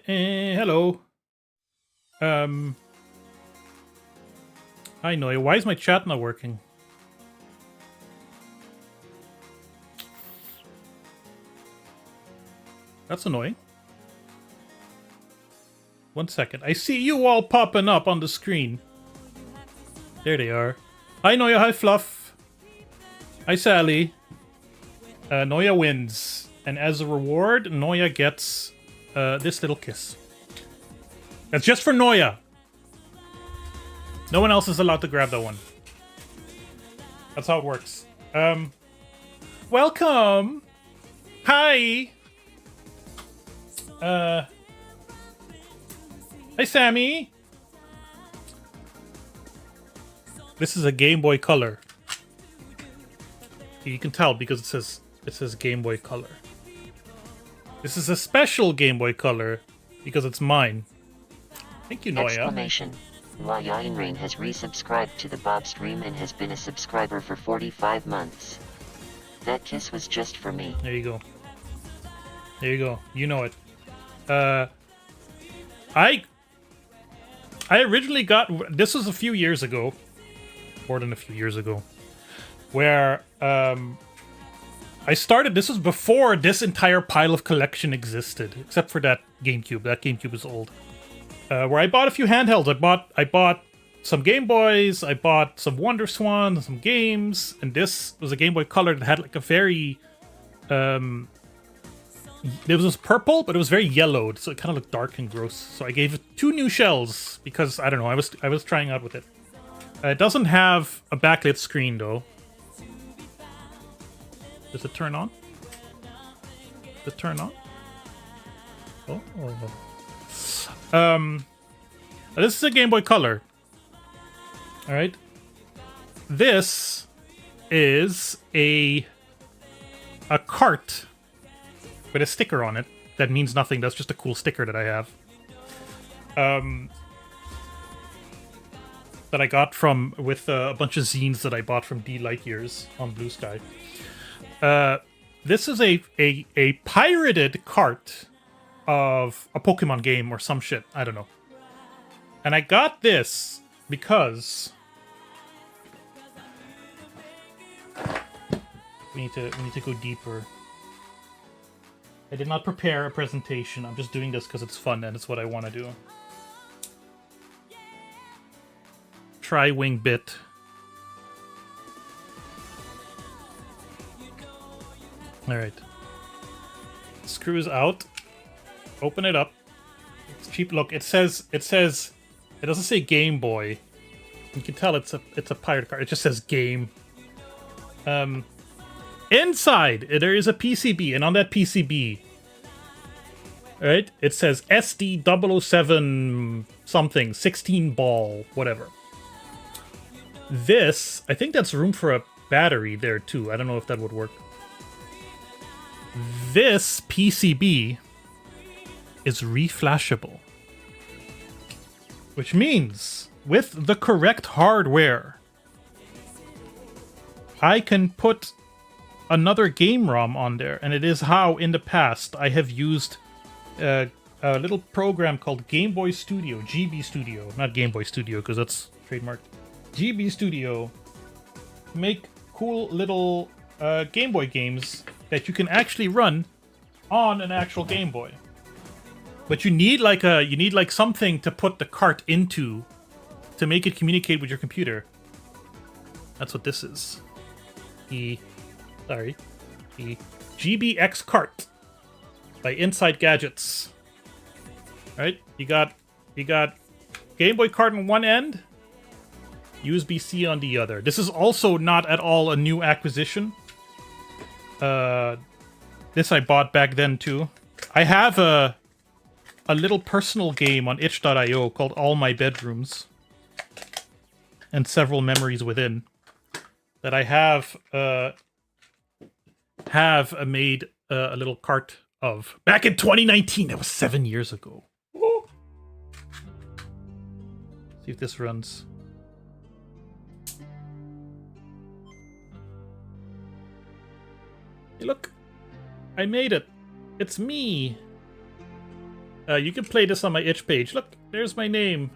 Hello. Um, I know. Why is my chat not working? That's annoying. 1 second. I see you all popping up on the screen. There they are. Hi, Noya. Hi, Fluff. Hi, Sally. Noya wins. And as a reward, Noya gets this little kiss. That's just for Noya. No one else is allowed to grab that one. That's how it works. Welcome. Hi. Hi, Sammy. This is a Game Boy Color. You can tell because it says Game Boy Color. This is a special Game Boy Color because it's mine. Thank you, Noya. Exclamation. Noya Rain has resubscribed to the BOBSTREAM and has been a subscriber for 45 months. That kiss was just for me. There you go. There you go. You know it. I originally got... This was a few years ago. More than a few years ago. Where, I started... This was before this entire pile of collection existed. Except for that GameCube. That GameCube is old. Where I bought a few handhelds. I bought some Game Boys. I bought some Wonder Swan, some games. And this was a Game Boy Color that had like a very... It was purple, but it was very yellowed, so it kind of looked dark and gross. So I gave it 2 new shells because I don't know. I was trying out with it. It doesn't have a backlit screen though. Does it turn on? Does it turn on? Oh. This is a Game Boy Color. All right. This is a cart with a sticker on it that means nothing. That's just a cool sticker that I have. That I got from with a bunch of zines that I bought from D Light Years on Blue Sky. This is a pirated cart of a Pokemon game or some shit. I don't know. And I got this because we need to go deeper. I did not prepare a presentation. I'm just doing this because it's fun and it's what I want to do. Try wing bit. Alright. Screws out. Open it up. It's cheap. Look, it says it doesn't say Game Boy. You can tell it's a pirate card. It just says game. Inside, there is a PCB, and on that PCB, right, it says SD007 something, 16 ball, whatever. This, I think that's room for a battery there too. I don't know if that would work. This PCB is reflashable, which means with the correct hardware, I can put another game ROM on there, and it is how in the past I have used a little program called Game Boy Studio, GB Studio, not Game Boy Studio because that's trademarked. GB Studio, make cool little Game Boy games that you can actually run on an actual Game Boy. But you need like something to put the cart into to make it communicate with your computer. That's what this is. The GBX cart by Inside Gadgets. Right? You got Game Boy cart on one end, USB-C on the other. This is also not at all a new acquisition. This I bought back then too. I have a little personal game on itch.io called All My Bedrooms and several memories within that I have made a little cart of back in 2019. That was 7 years ago. Woo. See if this runs. Hey, look, I made it. It's me. You can play this on my itch page. Look, there's my name.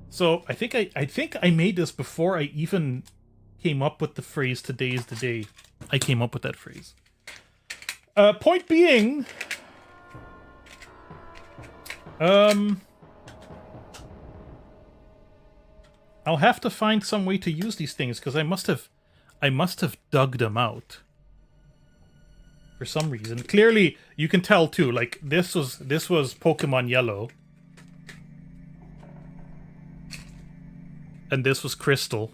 So I think I made this before I even came up with the phrase "today is the day." I came up with that phrase. Point being, I'll have to find some way to use these things because I must have dug them out for some reason. Clearly, you can tell too. Like this was Pokemon Yellow, and this was Crystal.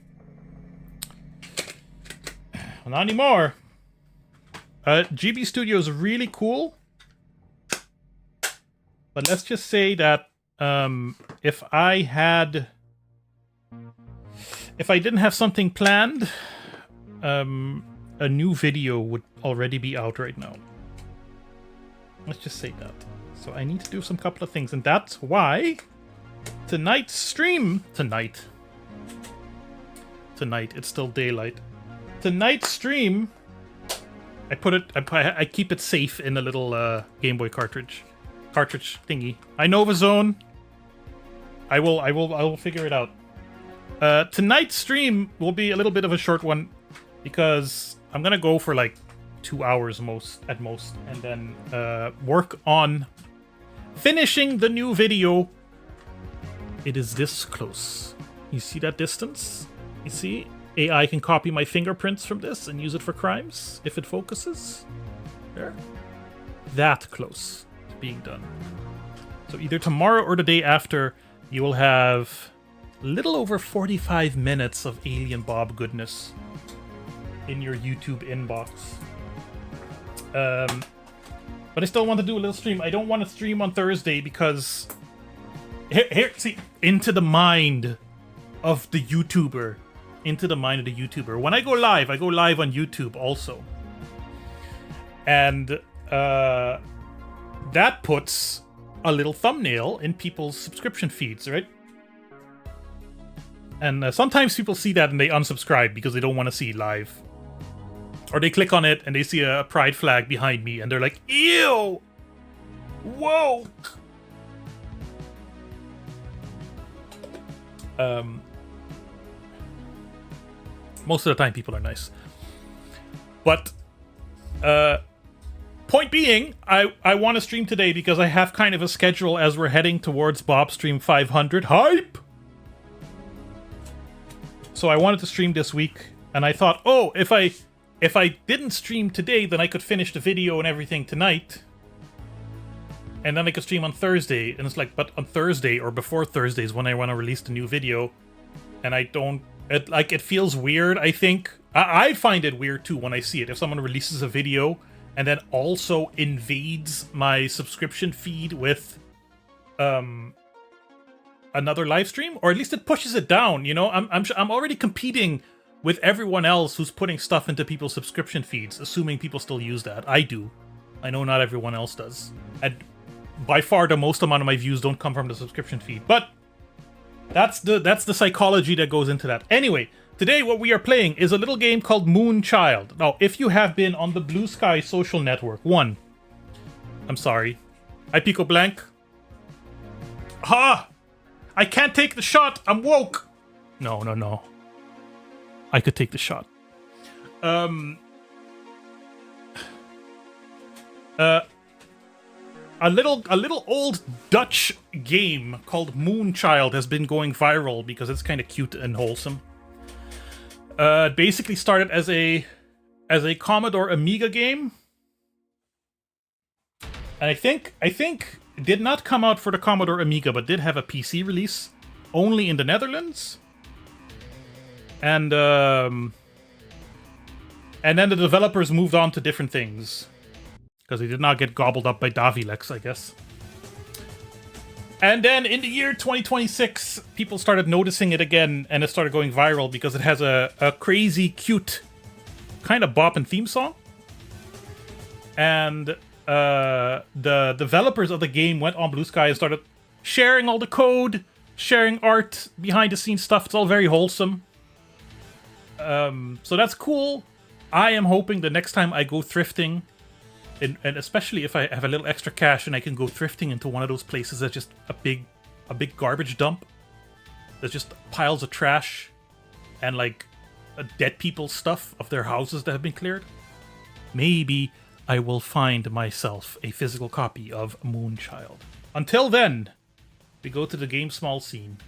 Well, not anymore. GB Studio is really cool, but let's just say that if I didn't have something planned, a new video would already be out right now. Let's just say that. So I need to do some couple of things, and that's why tonight's stream tonight, it's still daylight. Tonight's stream, I keep it safe in a little Game Boy cartridge thingy. I know the zone. I will figure it out. Tonight's stream will be a little bit of a short one because I'm gonna go for like 2 hours at most, and then work on finishing the new video. It is this close. You see that distance? You see? AI can copy my fingerprints from this and use it for crimes if it focuses. There. That close to being done. So either tomorrow or the day after, you will have a little over 45 minutes of Alien Bob goodness in your YouTube inbox. But I still want to do a little stream. I don't want to stream on Thursday because... Here, see, into the mind of the YouTuber. Into the mind of the YouTuber. When I go live on YouTube also. And that puts a little thumbnail in people's subscription feeds, right? And sometimes people see that and they unsubscribe because they don't want to see live. Or they click on it and they see a pride flag behind me and they're like, ew! Whoa! Most of the time people are nice. But point being, I want to stream today because I have kind of a schedule as we're heading towards BOBSTREAM 500. Hype! So I wanted to stream this week, and I thought, oh, if I didn't stream today, then I could finish the video and everything tonight. And then I could stream on Thursday. And it's like, but on Thursday or before Thursday is when I want to release the new video. And I don't... It feels weird, I think. I find it weird, too, when I see it. If someone releases a video and then also invades my subscription feed with another live stream, or at least it pushes it down, you know? I'm already competing with everyone else who's putting stuff into people's subscription feeds, assuming people still use that. I do. I know not everyone else does. And by far, the most amount of my views don't come from the subscription feed, but... That's the psychology that goes into that. Anyway, today what we are playing is a little game called Moonchild. Now, if you have been on the Blue Sky social network, I'm sorry. I Pico Blank. Ha! I can't take the shot! I'm woke! No. I could take the shot. A little old Dutch game called Moonchild has been going viral because it's kind of cute and wholesome. It basically started as a Commodore Amiga game, and I think it did not come out for the Commodore Amiga, but did have a PC release only in the Netherlands. And then the developers moved on to different things. Because they did not get gobbled up by Davilex, I guess. And then in the year 2026, people started noticing it again, and it started going viral because it has a crazy, cute, kind of bop and theme song. And the developers of the game went on Blue Sky and started sharing all the code, sharing art, behind-the-scenes stuff. It's all very wholesome. So that's cool. I am hoping the next time I go thrifting, and especially if I have a little extra cash and I can go thrifting into one of those places that's just a big garbage dump. There's just piles of trash and like dead people's stuff of their houses that have been cleared. Maybe I will find myself a physical copy of Moonchild. Until then, we go to the game small scene,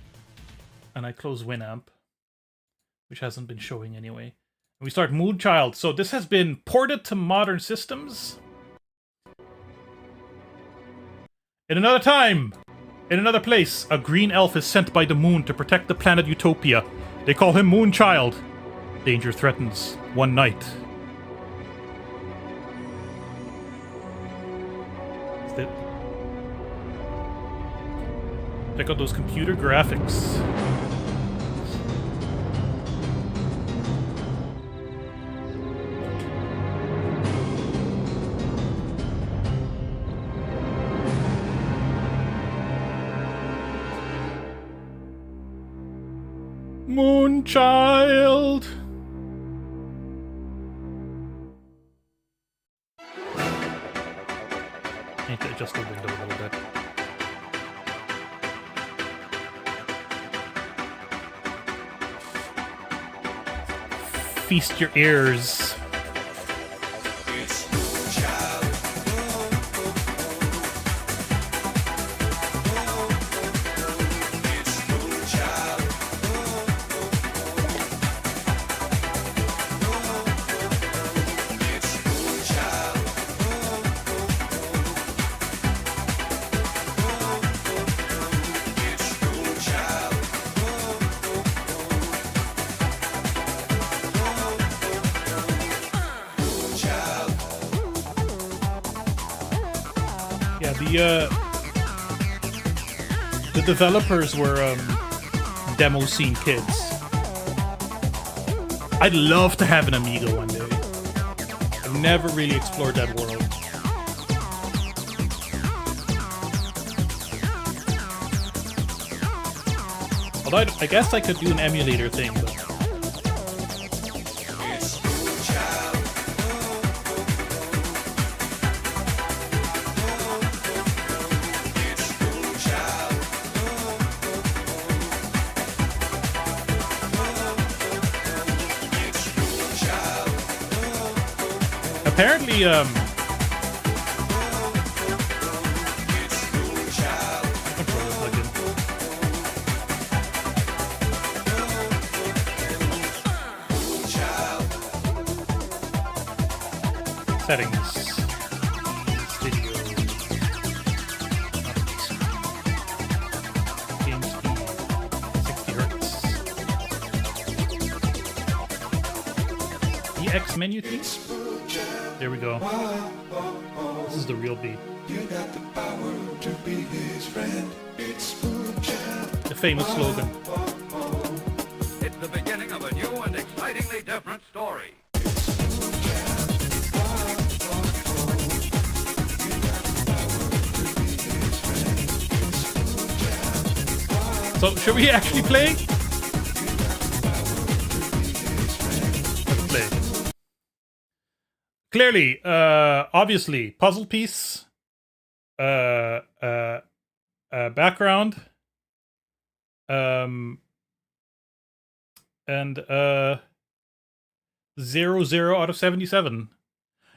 and I close Winamp, which hasn't been showing anyway. And we start Moonchild. So this has been ported to modern systems. In another time, in another place, a green elf is sent by the moon to protect the planet Utopia. They call him Moonchild. Danger threatens one night. Is it? Check out those computer graphics. Moonchild! I need to adjust the window a little bit. Feast your ears. The developers were demo scene kids. I'd love to have an Amiga one day. I've never really explored that world. Although I guess I could do an emulator thing, but... Apparently, settings, video, game speed, 60 hertz. EX menu thing? There we go. This is the real beat. You got the power to be his friend. It's the famous slogan. It's the beginning of a new and excitingly different story. So, should we actually play? Let's play. Clearly, obviously, puzzle piece, background, and 0 out of 77.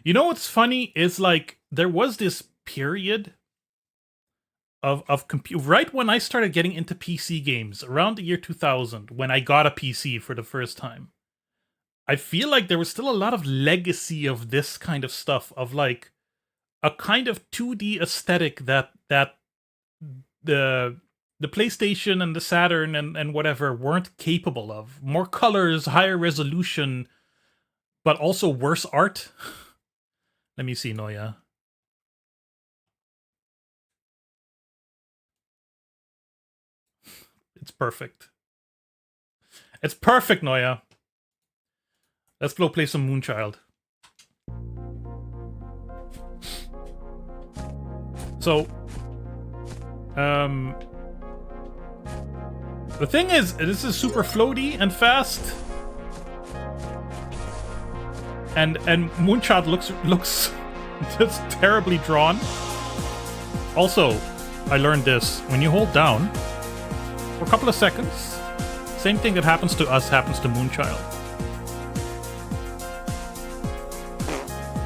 You know what's funny is like there was this period of right when I started getting into PC games around the year 2000 when I got a PC for the first time. I feel like there was still a lot of legacy of this kind of stuff, of like a kind of 2D aesthetic that the PlayStation and the Saturn and whatever weren't capable of. More colors, higher resolution, but also worse art. Let me see, Noya. It's perfect. It's perfect, Noya. Let's go play some Moonchild. So, the thing is, this is super floaty and fast. and Moonchild looks just terribly drawn. Also, I learned this: when you hold down for a couple of seconds, same thing that happens to us happens to Moonchild.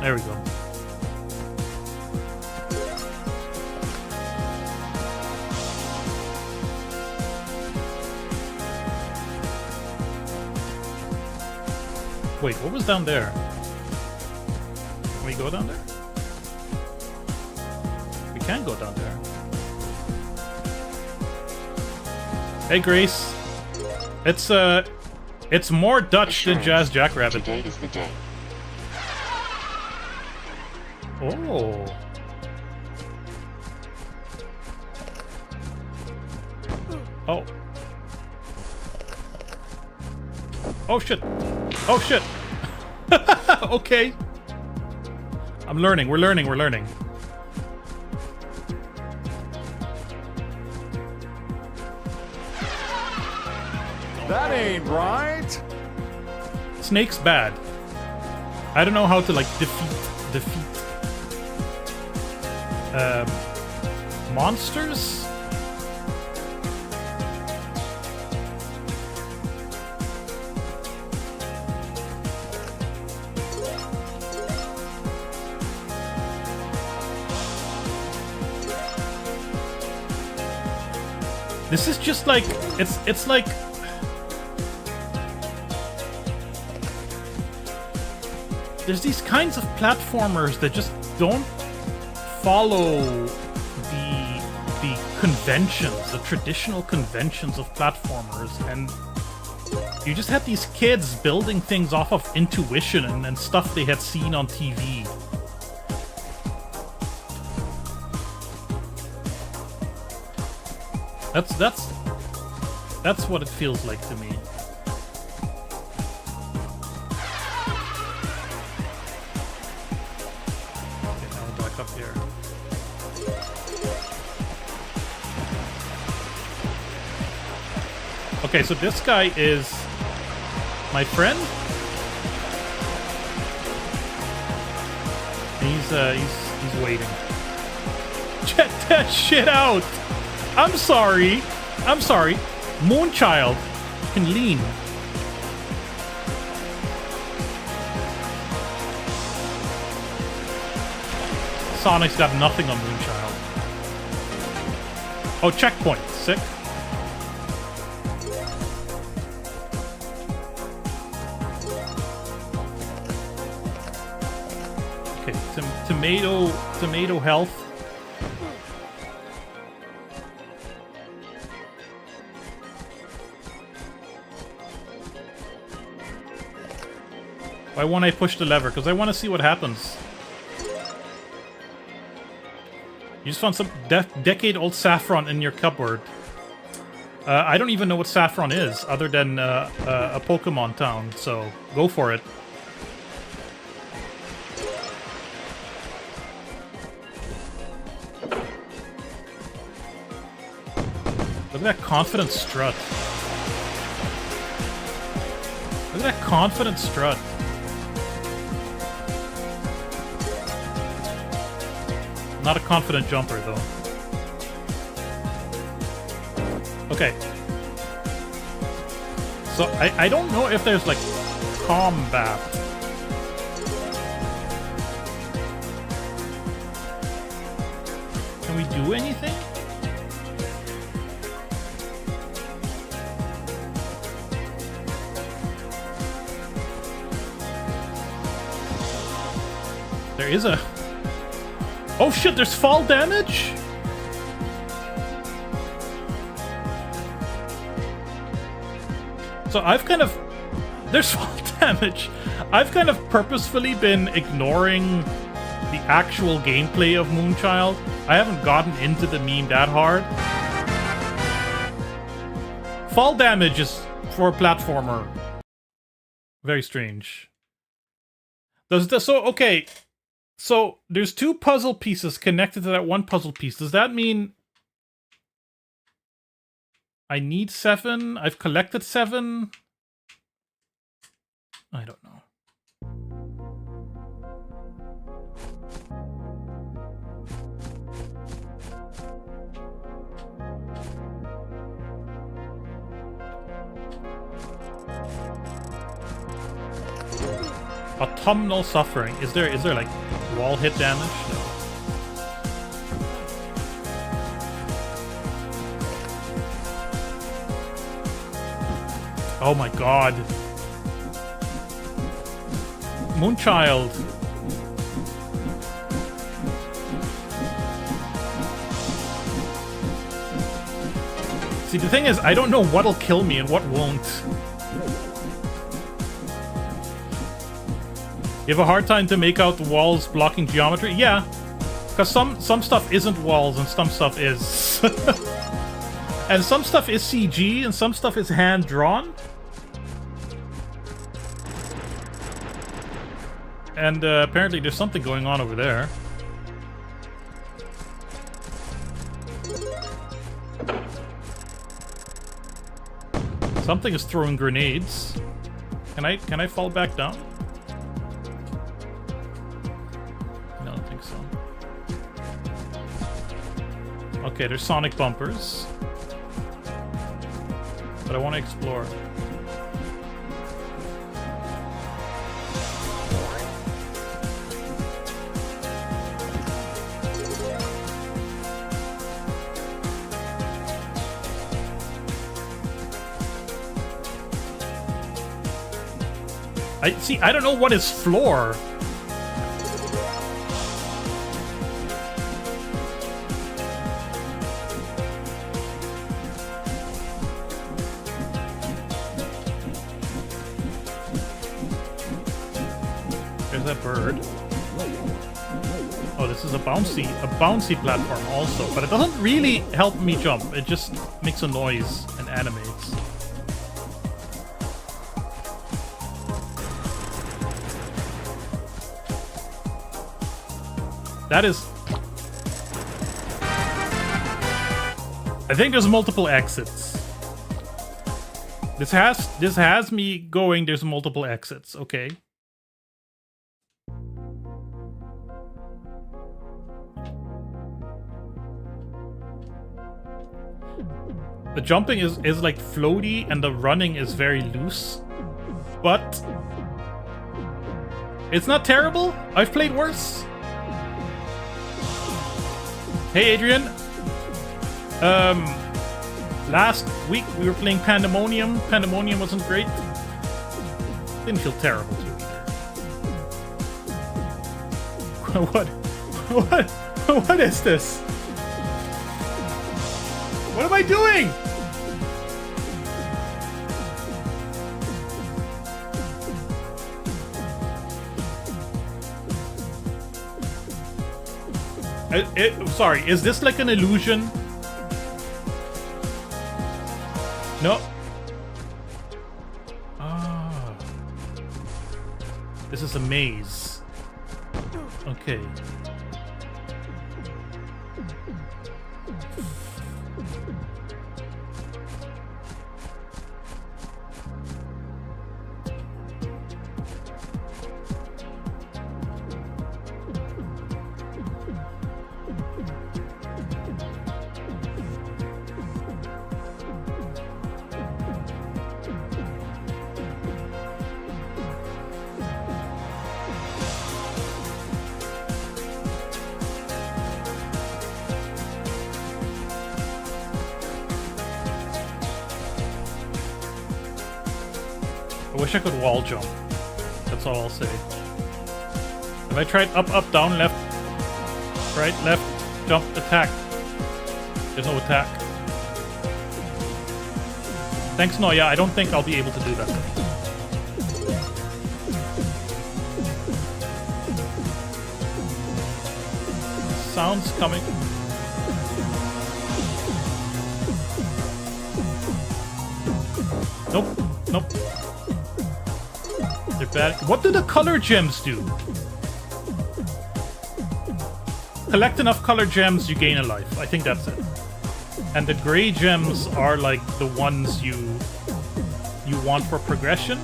There we go. Wait, what was down there? Can we go down there? We can go down there. Hey, Grace. It's more Dutch than Jazz Jackrabbit. Today is the day. Oh. Oh. Oh shit. Oh shit. Okay. I'm learning. We're learning. We're learning. That ain't right. Snake's bad. I don't know how to like defeat monsters. This is just like it's like there's these kinds of platformers that just don't follow the conventions, the traditional conventions of platformers, and you just had these kids building things off of intuition and stuff they had seen on TV. That's what it feels like to me. Okay, now we're back up here. Okay, so this guy is my friend. He's waiting. Check that shit out. I'm sorry. Moonchild can lean. Sonic's got nothing on Moonchild. Oh, checkpoint. Sick. Okay, tomato health. Why won't I push the lever? Because I want to see what happens. You just found some decade-old saffron in your cupboard. I don't even know what saffron is, other than a Pokemon town, so go for it. Look at that confident strut. Look at that confident strut. Not a confident jumper, though. Okay. So, I don't know if there's, like, combat. Can we do anything? There is a... Oh shit, there's fall damage? So I've kind of... There's fall damage. I've kind of purposefully been ignoring the actual gameplay of Moonchild. I haven't gotten into the meme that hard. Fall damage is for a platformer. Very strange. Okay. So, there's two puzzle pieces connected to that one puzzle piece. Does that mean I need 7? I've collected 7? I don't know. Autumnal suffering. Is there like wall hit damage? No. Oh my god. Moonchild. See, the thing is, I don't know what'll kill me and what won't. You have a hard time to make out the walls blocking geometry? Yeah. Because some stuff isn't walls and some stuff is. And some stuff is CG and some stuff is hand-drawn. And apparently there's something going on over there. Something is throwing grenades. Can I fall back down? No, I don't think so. Okay, there's sonic bumpers. But I want to explore. I don't know what is floor. There's that bird. Oh, this is a bouncy platform also, but it doesn't really help me jump. It just makes a noise and animates. That is... I think there's multiple exits. This has me going, there's multiple exits, okay. The jumping is like floaty and the running is very loose. But it's not terrible. I've played worse. Hey Adrian, last week we were playing Pandemonium. Pandemonium wasn't great. Didn't feel terrible to either. What is this? What am I doing? Sorry, is this like an illusion? No. Ah. This is a maze. Okay. I wish I could wall jump. That's all I'll say. Have I tried up, up, down, left, right, left, jump, attack? There's no attack. Thanks, no, yeah, I don't think I'll be able to do that. Sounds coming. Nope, nope. They're bad. What do the color gems do? Collect enough color gems, you gain a life. I think that's it. And the gray gems are like the ones you want for progression.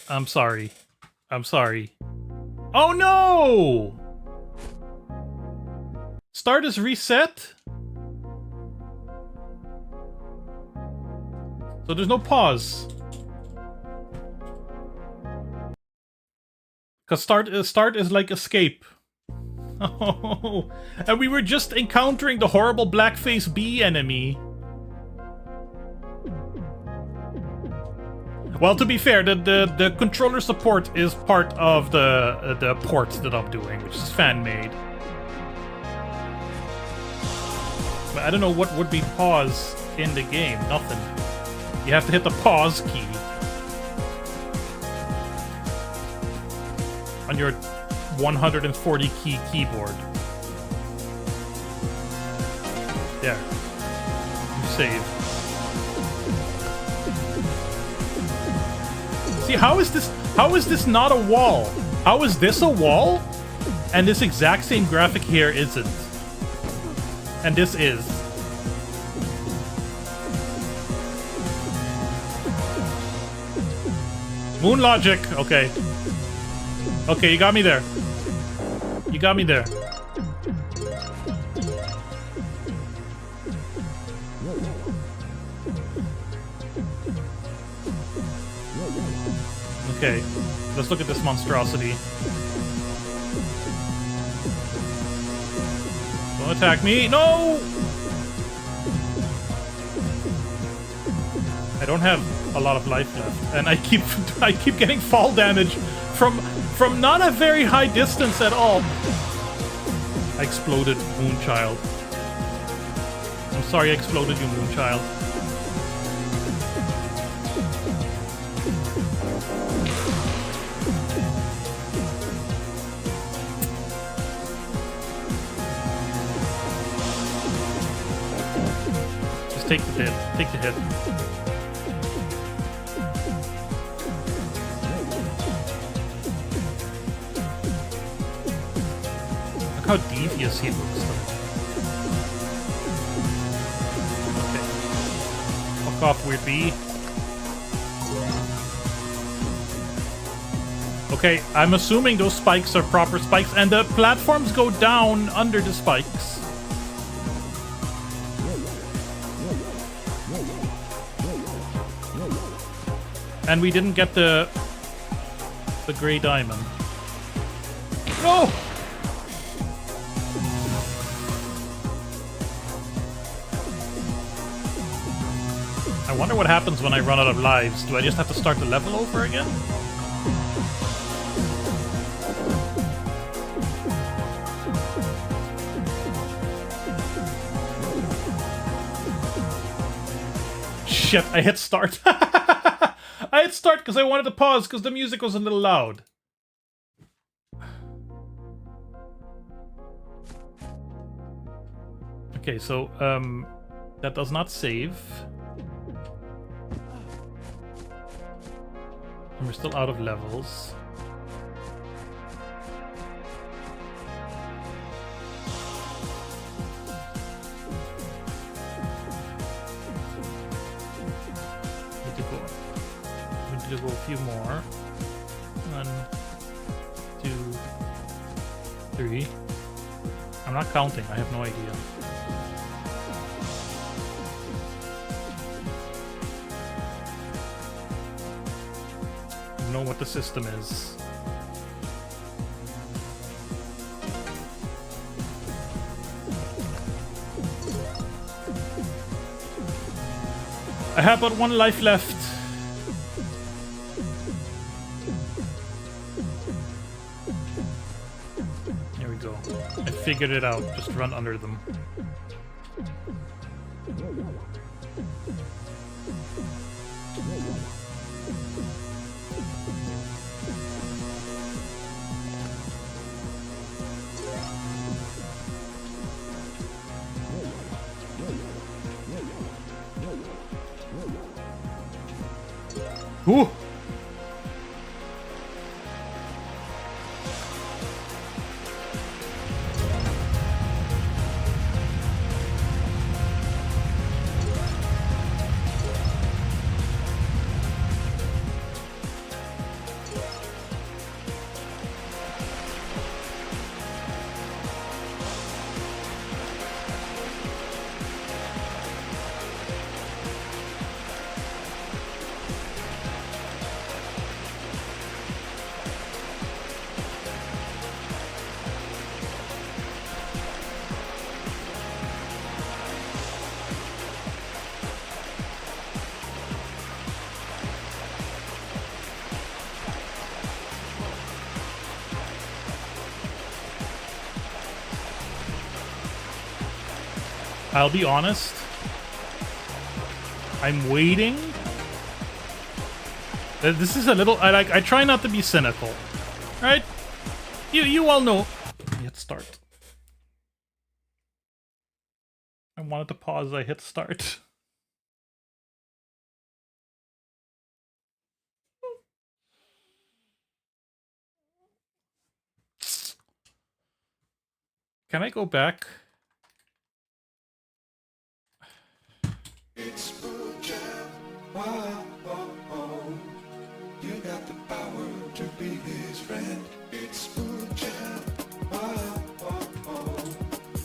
I'm sorry. I'm sorry. Oh no! Start is reset? So there's no pause. Because start is like escape. Oh, and we were just encountering the horrible blackface bee enemy. Well, to be fair, the controller support is part of the port that I'm doing, which is fan-made. But I don't know what would be pause in the game. Nothing. You have to hit the pause key on your 140 key keyboard. There. You save. See, how is this not a wall? How is this a wall? And this exact same graphic here isn't. And this is. Moon logic. Okay. Okay, you got me there. You got me there. Okay, let's look at this monstrosity. Don't attack me. No! I don't have a lot of life left, and I keep getting fall damage from not a very high distance at all. I exploded, Moonchild. I'm sorry I exploded you, Moonchild. Just take the hit. Take the hit. How devious he looks though. Okay. Fuck off, weird bee. Okay, I'm assuming those spikes are proper spikes, and the platforms go down under the spikes. And we didn't get the gray diamond. No! I wonder what happens when I run out of lives. Do I just have to start the level over again? Shit, I hit start. I hit start because I wanted to pause because the music was a little loud. Okay, so, that does not save. And we're still out of levels. We need to go a few more. 1, 2, 3. I'm not counting, I have no idea. Know what the system is. I have but 1 life left. There we go. I figured it out. Just run under them. Ooh! I'll be honest. I'm waiting. This is a little. I try not to be cynical, right? You all know. Hit start. I wanted to pause. I hit start. Can I go back? It's BOBSTREAM. Whoa, oh, oh. You got the power to be his friend. It's BOBSTREAM. Whoa, oh, oh.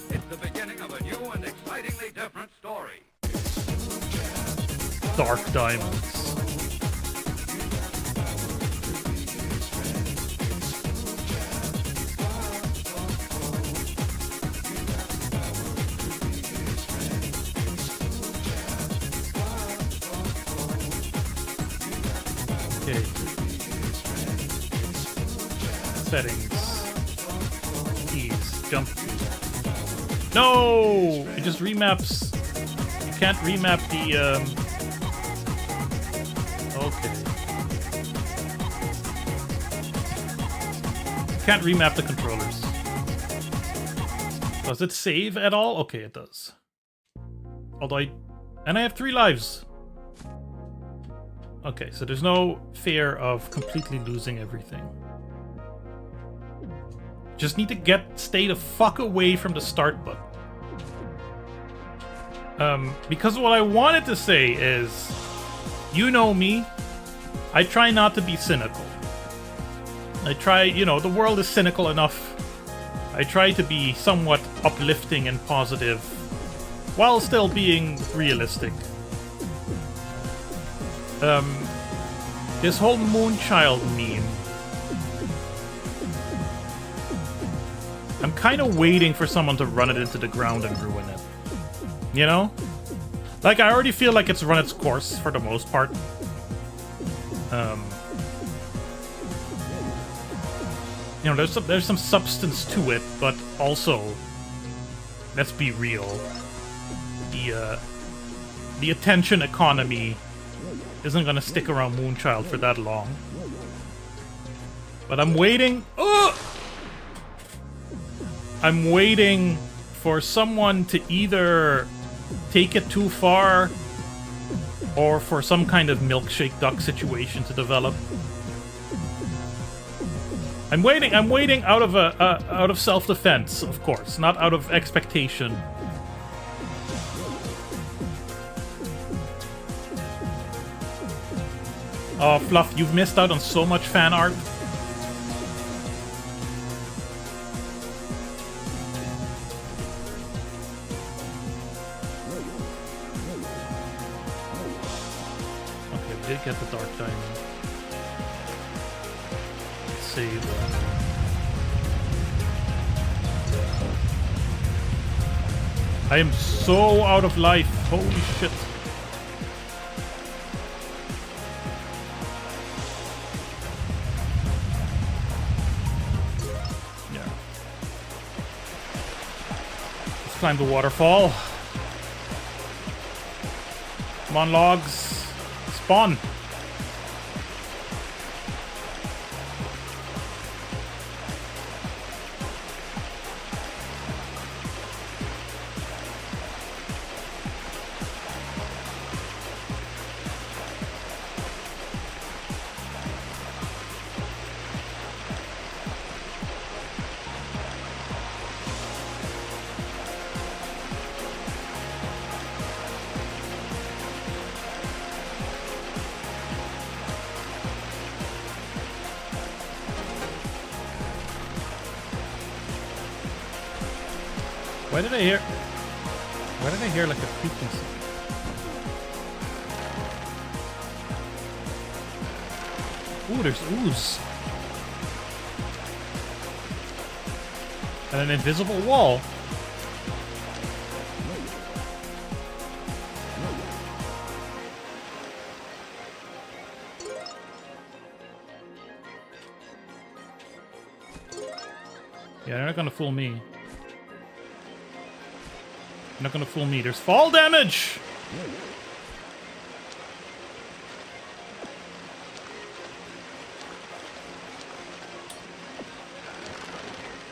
It's the beginning of a new and excitingly different story. Dark Diamonds. Okay. Settings. Keys. Jump key. No! It just remaps. You can't remap the, Okay. You can't remap the controllers. Does it save at all? Okay, it does. Although and I have 3 lives. Okay, so there's no fear of completely losing everything. Just need to stay the fuck away from the start button. Because what I wanted to say is, you know me, I try not to be cynical. I try, you know, the world is cynical enough. I try to be somewhat uplifting and positive, while still being realistic. This whole Moonchild meme. I'm kind of waiting for someone to run it into the ground and ruin it. You know? Like, I already feel like it's run its course for the most part. You know, there's some substance to it, but also, let's be real. The attention economy isn't gonna stick around Moonchild for that long. But I'm waiting. I'm waiting for someone to either take it too far or for some kind of milkshake duck situation to develop. I'm waiting out of self-defense, of course, not out of expectation. Oh, Fluff, you've missed out on so much fan art. Okay, we did get the Dark Diamond. Let's save. I am so out of life. Holy shit. Climb the waterfall. Come on, logs. Spawn. Why did I hear like a creaking sound? Ooh, there's ooze. And an invisible wall. Yeah, they're not gonna fool me. You're not gonna fool me. There's fall damage!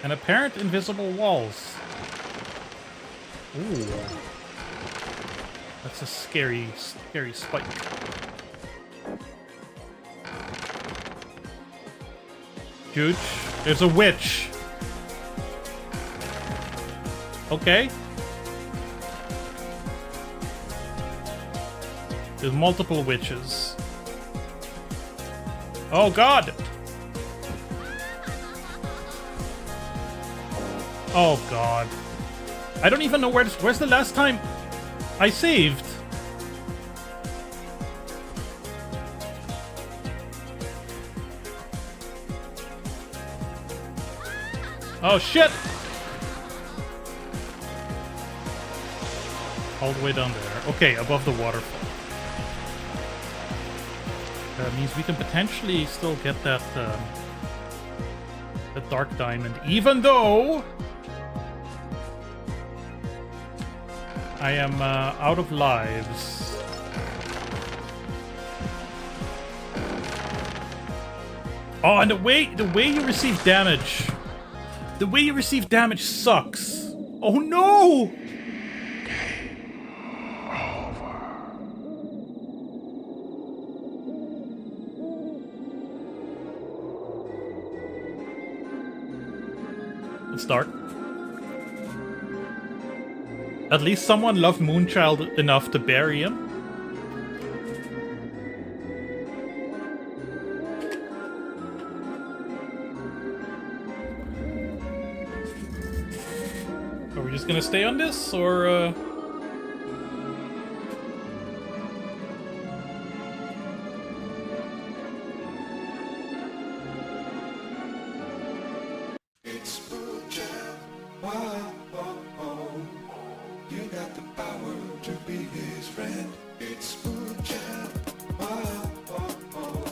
And apparent invisible walls. Ooh. That's a scary, scary spike. Huge. There's a witch. Okay. There's multiple witches. Oh god! Oh god. I don't even know where's the last time I saved. Oh shit! All the way down there. Okay, above the waterfall. That means we can potentially still get that dark diamond, even though I am out of lives. Oh, and the way you receive damage. The way you receive damage sucks. Oh no! It's dark. At least someone loved Moonchild enough to bury him. Are we just gonna stay on this, or It's BOBSTREAM. Whoa, oh, oh. You got the power to be his friend. It's BOBSTREAM. Whoa, oh, oh.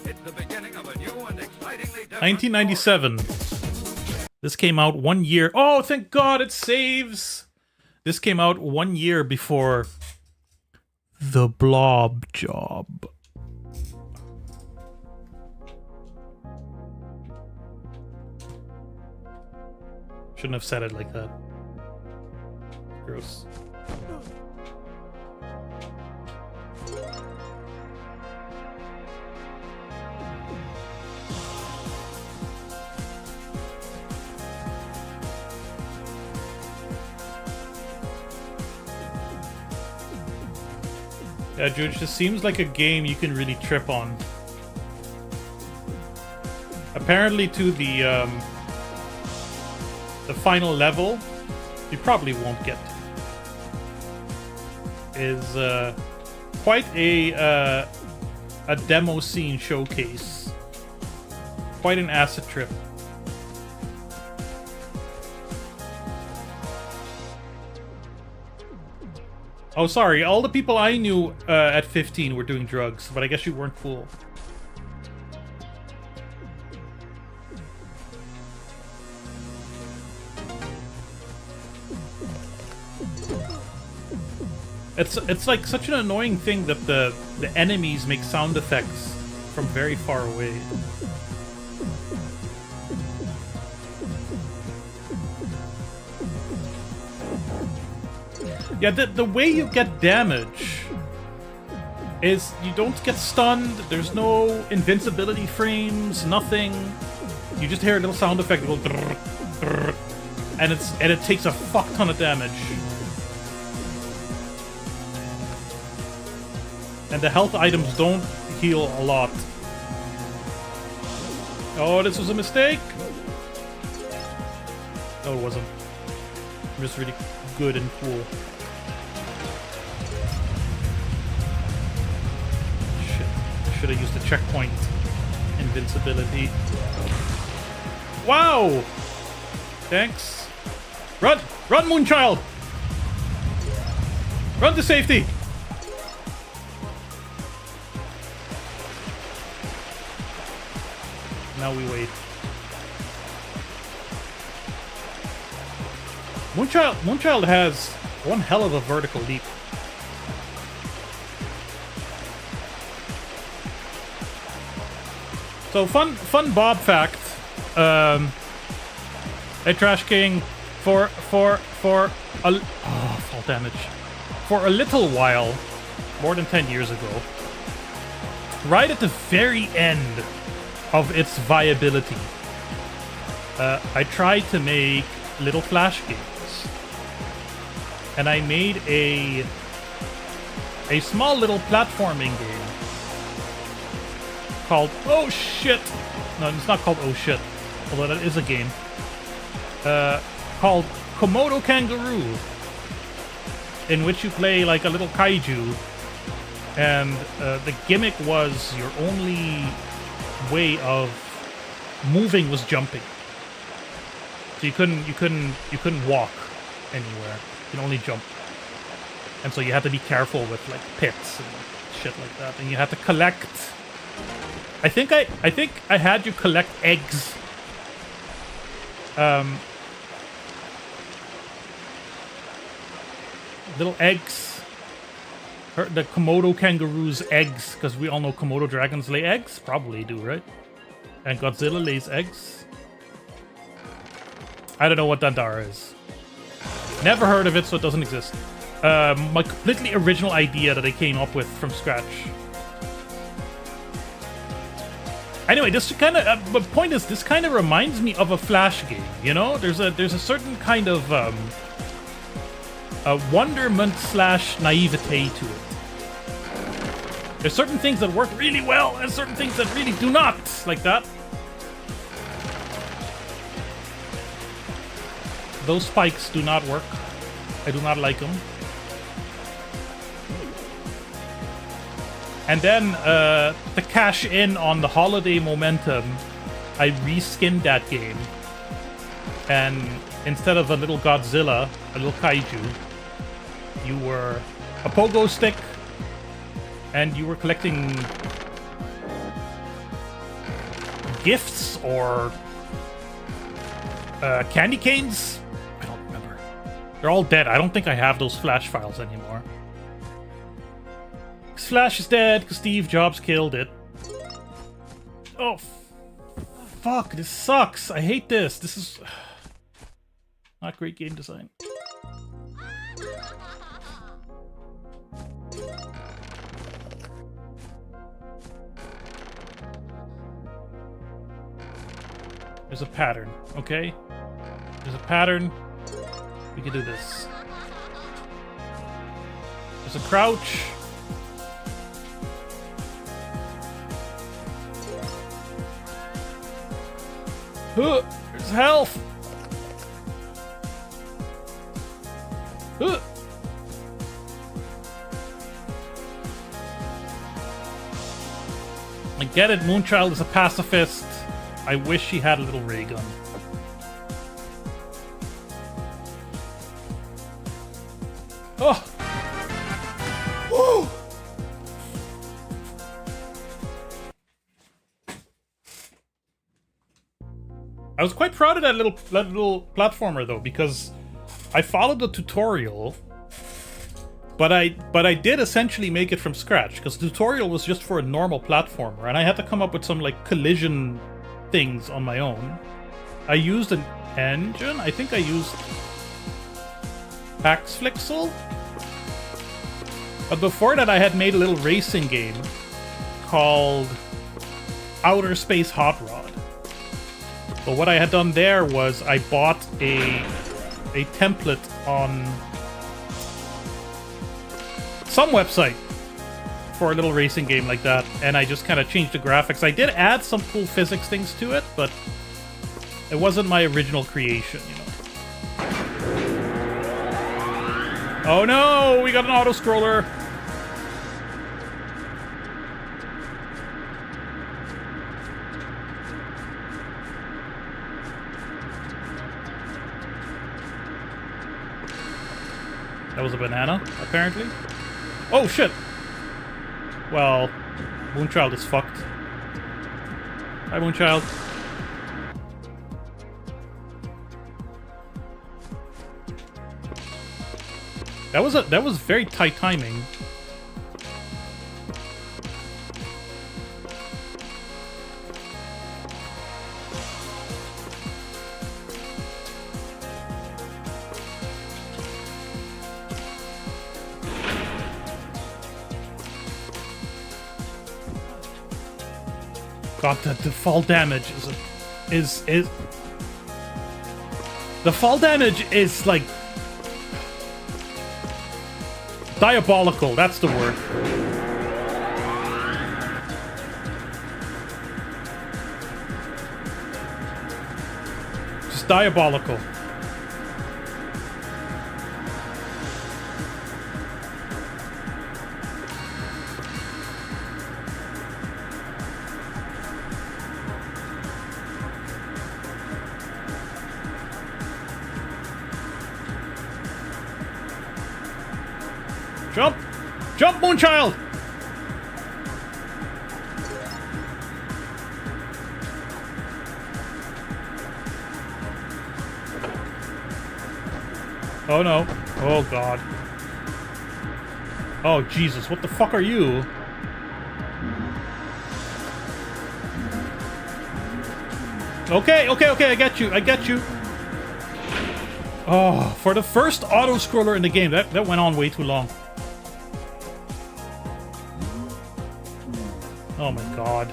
It's the beginning of a new and excitingly different 1997. This came out 1 year. Oh, thank God it saves. This came out 1 year before The Blob Job. Shouldn't have said it like that. Gross. Yeah, Jude, it just seems like a game you can really trip on. Apparently to the final level, you probably won't get to, is quite a demo scene showcase. Quite an acid trip. Oh, sorry. All the people I knew at 15 were doing drugs, but I guess you weren't cool. It's like such an annoying thing that the enemies make sound effects from very far away. Yeah, the way you get damage is you don't get stunned, there's no invincibility frames, nothing. You just hear a little sound effect go drrr, drrr, and it takes a fuck ton of damage. And the health items don't heal a lot. Oh, this was a mistake? No, it wasn't. I'm just really good and cool. Should have used the checkpoint invincibility. Wow! Thanks. Run! Run, Moonchild! Run to safety! Now we wait. Moonchild has One hell of a vertical leap. So fun Bob fact. A Trash King for a fall damage. For a little while, more than 10 years ago, right at the very end of its viability, I tried to make little Flash games. And I made a small little platforming game called Oh Shit! No, it's not called Oh Shit, although that is a game. Called Komodo Kangaroo, in which you play like a little kaiju, and the gimmick was your only way of moving was jumping. So you couldn't walk anywhere. You can only jump. And so you had to be careful with like pits and shit like that. And you had to collect. I think I had you collect eggs. Little eggs. The Komodo kangaroo's eggs, because we all know Komodo dragons lay eggs. Probably do, right? And Godzilla lays eggs. I don't know what Dandara is. Never heard of it, so it doesn't exist. My completely original idea that I came up with from scratch. Anyway, this kind of the point is, this kind of reminds me of a Flash game. You know, there's a certain kind of a wonderment / naivete to it. There's certain things that work really well, and certain things that really do not, like that. Those spikes do not work. I do not like them. And then, to cash in on the holiday momentum, I reskinned that game. And instead of a little Godzilla, a little kaiju, you were a pogo stick, and you were collecting gifts or candy canes? I don't remember. They're all dead. I don't think I have those Flash files anymore. Flash is dead because Steve Jobs killed it. Oh, fuck, this sucks. I hate this. This is not great game design. There's a pattern, okay? There's a pattern. We can do this. There's a crouch. There's health. I get it, Moonchild is a pacifist. I wish he had a little ray gun. Oh! Woo! I was quite proud of that little platformer though, because I followed the tutorial, but I did essentially make it from scratch, because the tutorial was just for a normal platformer, and I had to come up with some like collision things on my own. I used an engine. I think I used Paxflixel. But before that, I had made a little racing game called Outer Space Hot Rod. But what I had done there was I bought a template on some website for a little racing game like that, and I just kind of changed the graphics. I did add some cool physics things to it, but it wasn't my original creation, you know. Oh no, we got an auto-scroller! That was a banana, apparently. Oh shit! Well, Moonchild is fucked. Hi, Moonchild. That was very tight timing. God, the fall damage is the fall damage is like diabolical. That's the word. Just diabolical. Jump! Jump, Moonchild! Oh no. Oh god. Oh Jesus, what the fuck are you? Okay, I get you. Oh, for the first auto-scroller in the game, that went on way too long. Oh my god.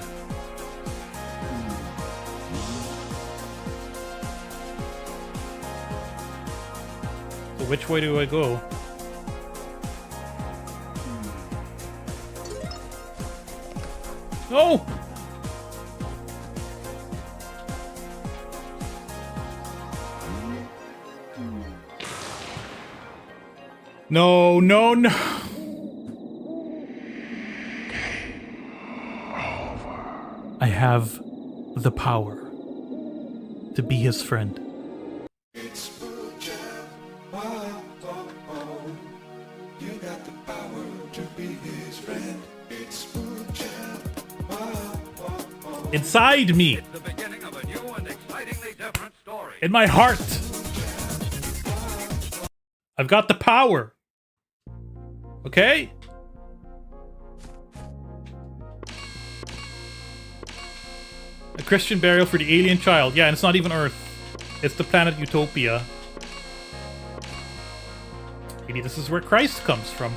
So which way do I go? No! No. I have the power to be his friend. It's BOBSTREAM. Oh, oh, oh. You got the power to be his friend. It's BOBSTREAM. Oh, oh, oh. Inside me, The beginning of a new and excitingly different story. in my heart, I've got the power. Okay? A Christian burial for the alien child. Yeah, and it's not even Earth. It's the planet Utopia. Maybe this is where Christ comes from.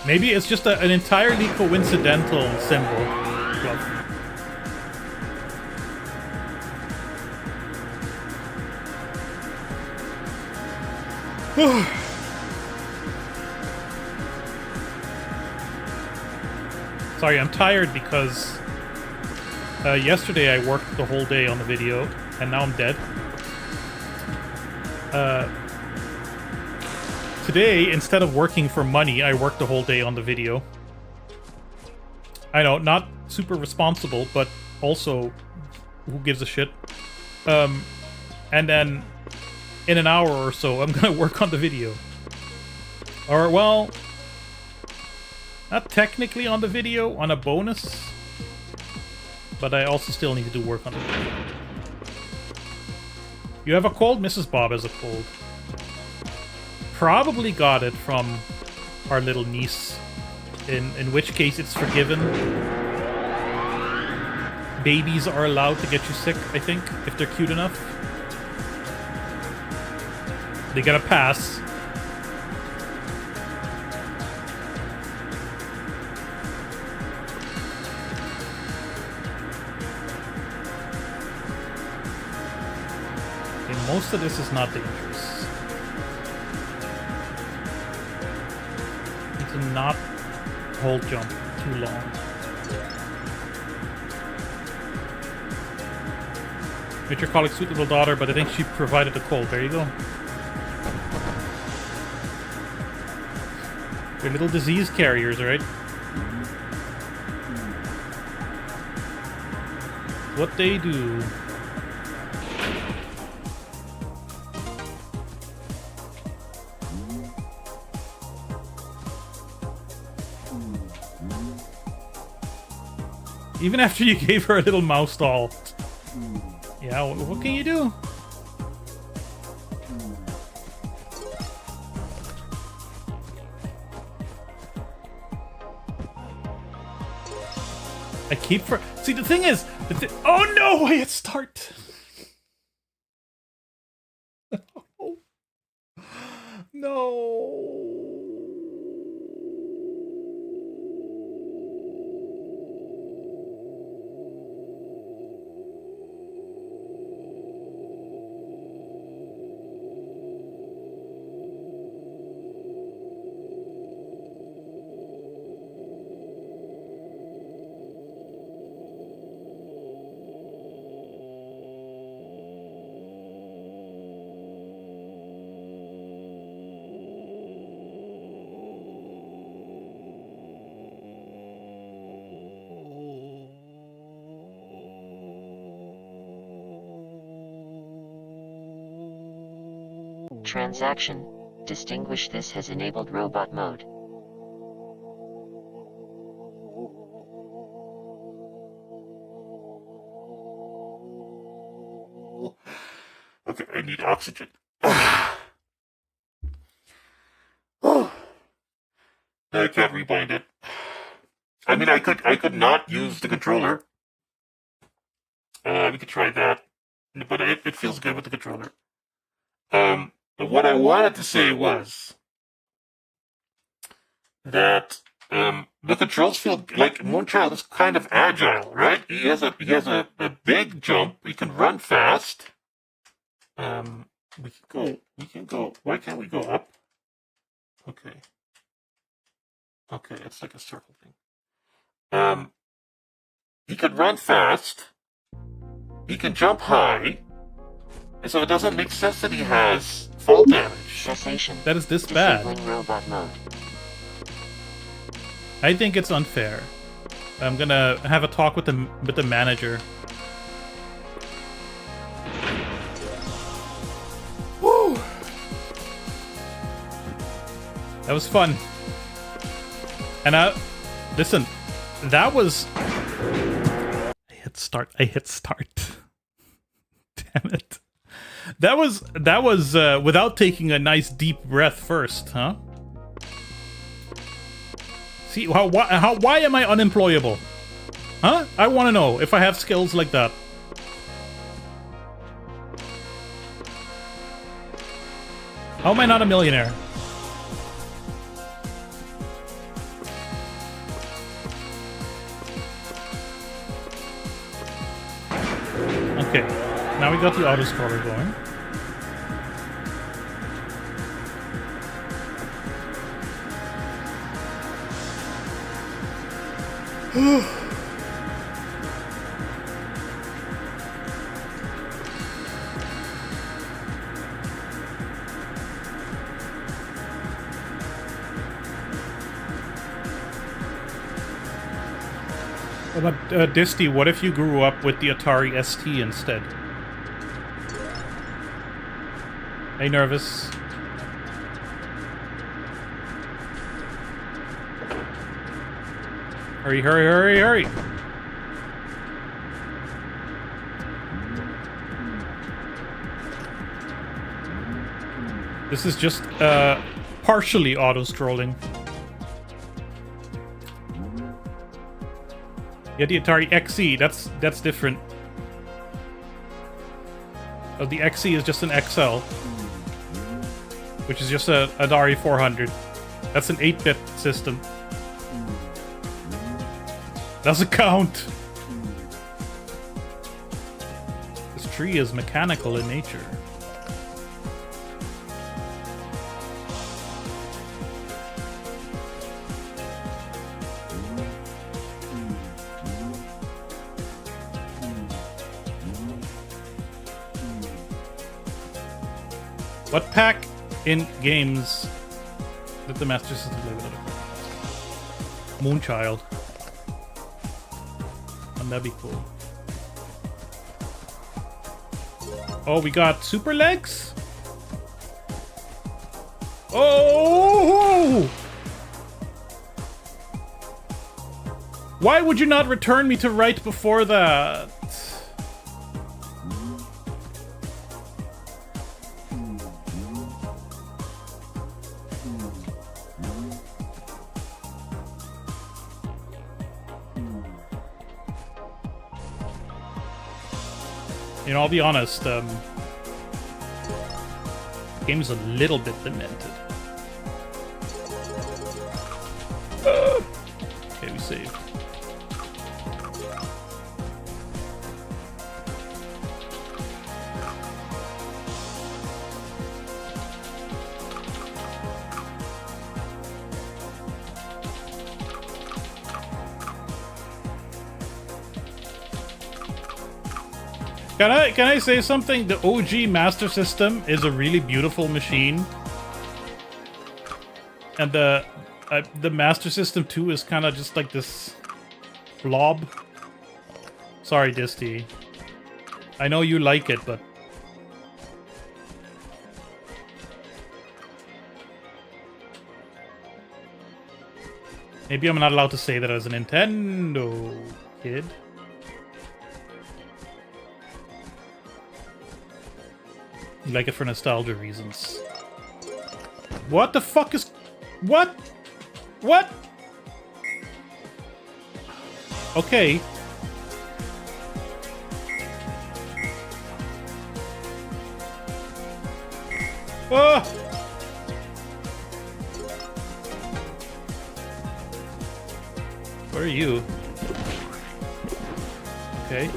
Maybe it's just an entirely coincidental symbol. Well, sorry, I'm tired because yesterday I worked the whole day on the video, and now I'm dead. Today, instead of working for money, I worked the whole day on the video. I know, not super responsible, but also, who gives a shit? And then, in an hour or so, I'm gonna work on the video. Or, well, not technically on the video, on a bonus, but I also still need to do work on it. You have a cold? Mrs. Bob has a cold. Probably got it from our little niece, in which case it's forgiven. Babies are allowed to get you sick, I think, if they're cute enough. They get a pass. Okay, most of this is not dangerous. Need to not hold jump too long. Made your colleague sweet little daughter, but I think she provided the cold. There you go. They're little disease carriers, right? What they do. Even after you gave her a little mouse doll. Yeah, what can you do? I keep for... See, the thing is... oh no, I hit start. No. Transaction. Distinguish this has enabled robot mode. Okay, I need oxygen. Oh. I can't rebind it. I mean, I could not use the controller. We could try that, but it feels good with the controller. But what I wanted to say was that the controls feel like Moonchild is kind of agile, right? He has a big jump. He can run fast. We can go. Why can't we go up? Okay. Okay, it's like a circle thing. He can run fast. He can jump high. And so it doesn't make sense that he has fall damage. Cessation. That is this bad. Disabling robot mode. I think it's unfair. I'm gonna have a talk with the manager. Woo! That was fun. And listen, that was... I hit start. Damn it. That was without taking a nice deep breath first, huh? See, why am I unemployable? Huh? I want to know if I have skills like that. How am I not a millionaire? Okay, now we got the auto-scroller going. But Disty, what if you grew up with the Atari ST instead? Are you nervous? Hurry, hurry, hurry, hurry! This is just partially auto-scrolling. Yeah, the Atari XE, that's different. Oh, the XE is just an XL, which is just an Atari 400. That's an 8-bit system. Doesn't count. This tree is mechanical in nature. What pack in games did the Master System play with it? Moonchild. Wouldn't that be cool? Oh, we got super legs? Oh! Why would you not return me to right before that? You know, I'll be honest, the game is a little bit demented. Okay, we saved. Can I say something? The OG Master System is a really beautiful machine, and the Master System 2 is kind of just like this blob. Sorry, Disty. I know you like it, but maybe I'm not allowed to say that as a Nintendo kid. You like it for nostalgia reasons. What the fuck is... What? What? Okay. Ah! Where are you? Okay.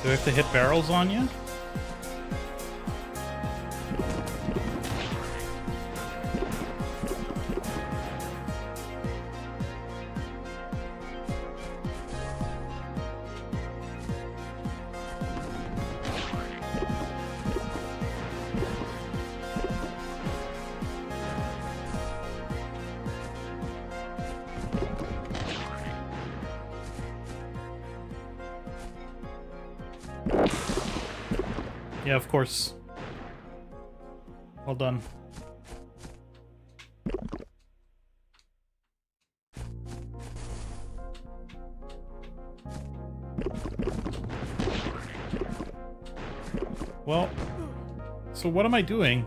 Do I have to hit barrels on you? Yeah, of course. Well done. Well, so what am I doing?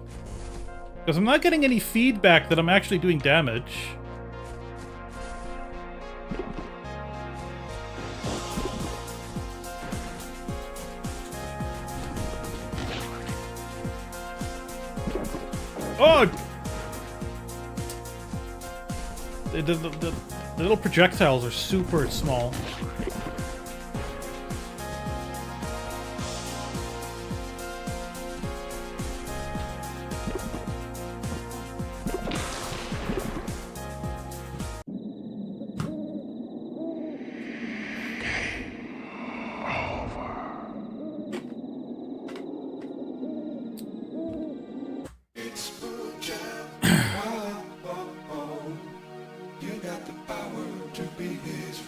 Because I'm not getting any feedback that I'm actually doing damage. Oh! The little projectiles are super small.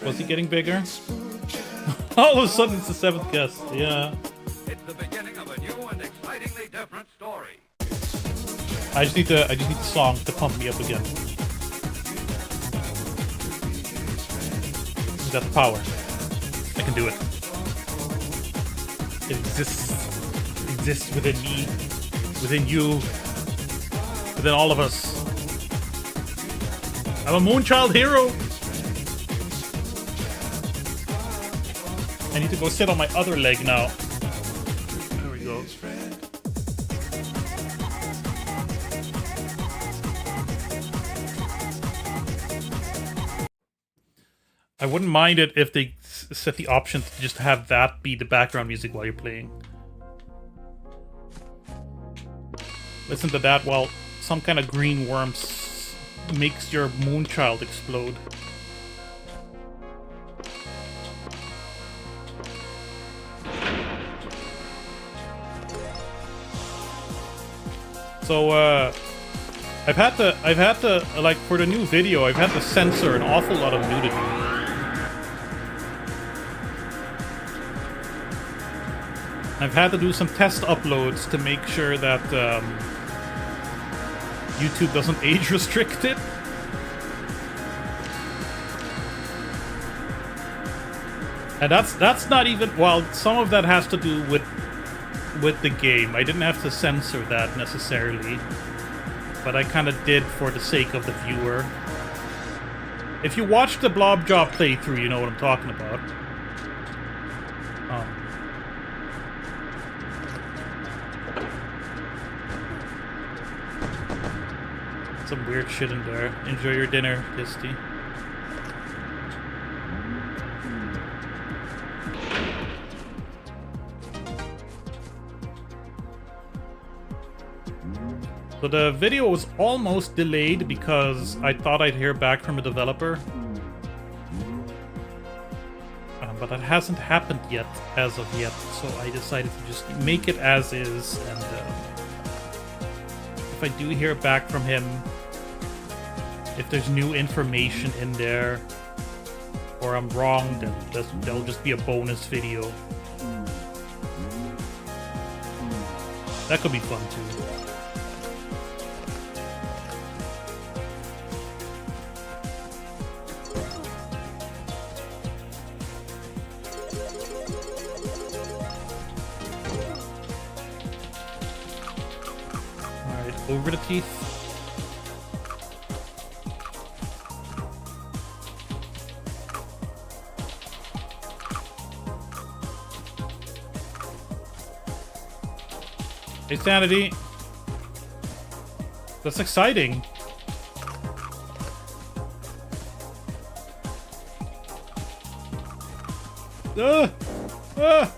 Was he getting bigger? All of a sudden it's the seventh guest, yeah. It's the beginning of a new and excitingly different story. I just need the song to pump me up again. He's got the power. I can do it. It exists within me, within you, within all of us. I'm a Moonchild hero. I need to go sit on my other leg now. There we go. I wouldn't mind it if they set the option to just have that be the background music while you're playing. Listen to that while some kind of green worm makes your Moonchild explode. So, I've had to, like, for the new video, I've had to censor an awful lot of nudity. I've had to do some test uploads to make sure that YouTube doesn't age restrict it. And that's not even, well, some of that has to do with the game. I didn't have to censor that necessarily, but I kind of did for the sake of the viewer. If you watch the Blob Job playthrough, you know what I'm talking about. Some weird shit in there. Enjoy your dinner, Disty. So the video was almost delayed because I thought I'd hear back from a developer. But that hasn't happened yet, as of yet, so I decided to just make it as is, and if I do hear back from him, if there's new information in there, or I'm wrong, then that'll just be a bonus video. That could be fun too. Alright, over the teeth. Hey, Sanity. That's exciting. Ah! Ah!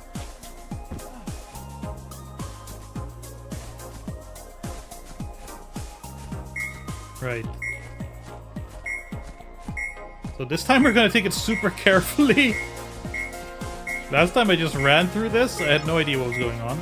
Right. So this time we're gonna take it super carefully. Last time I just ran through this, I had no idea what was going on.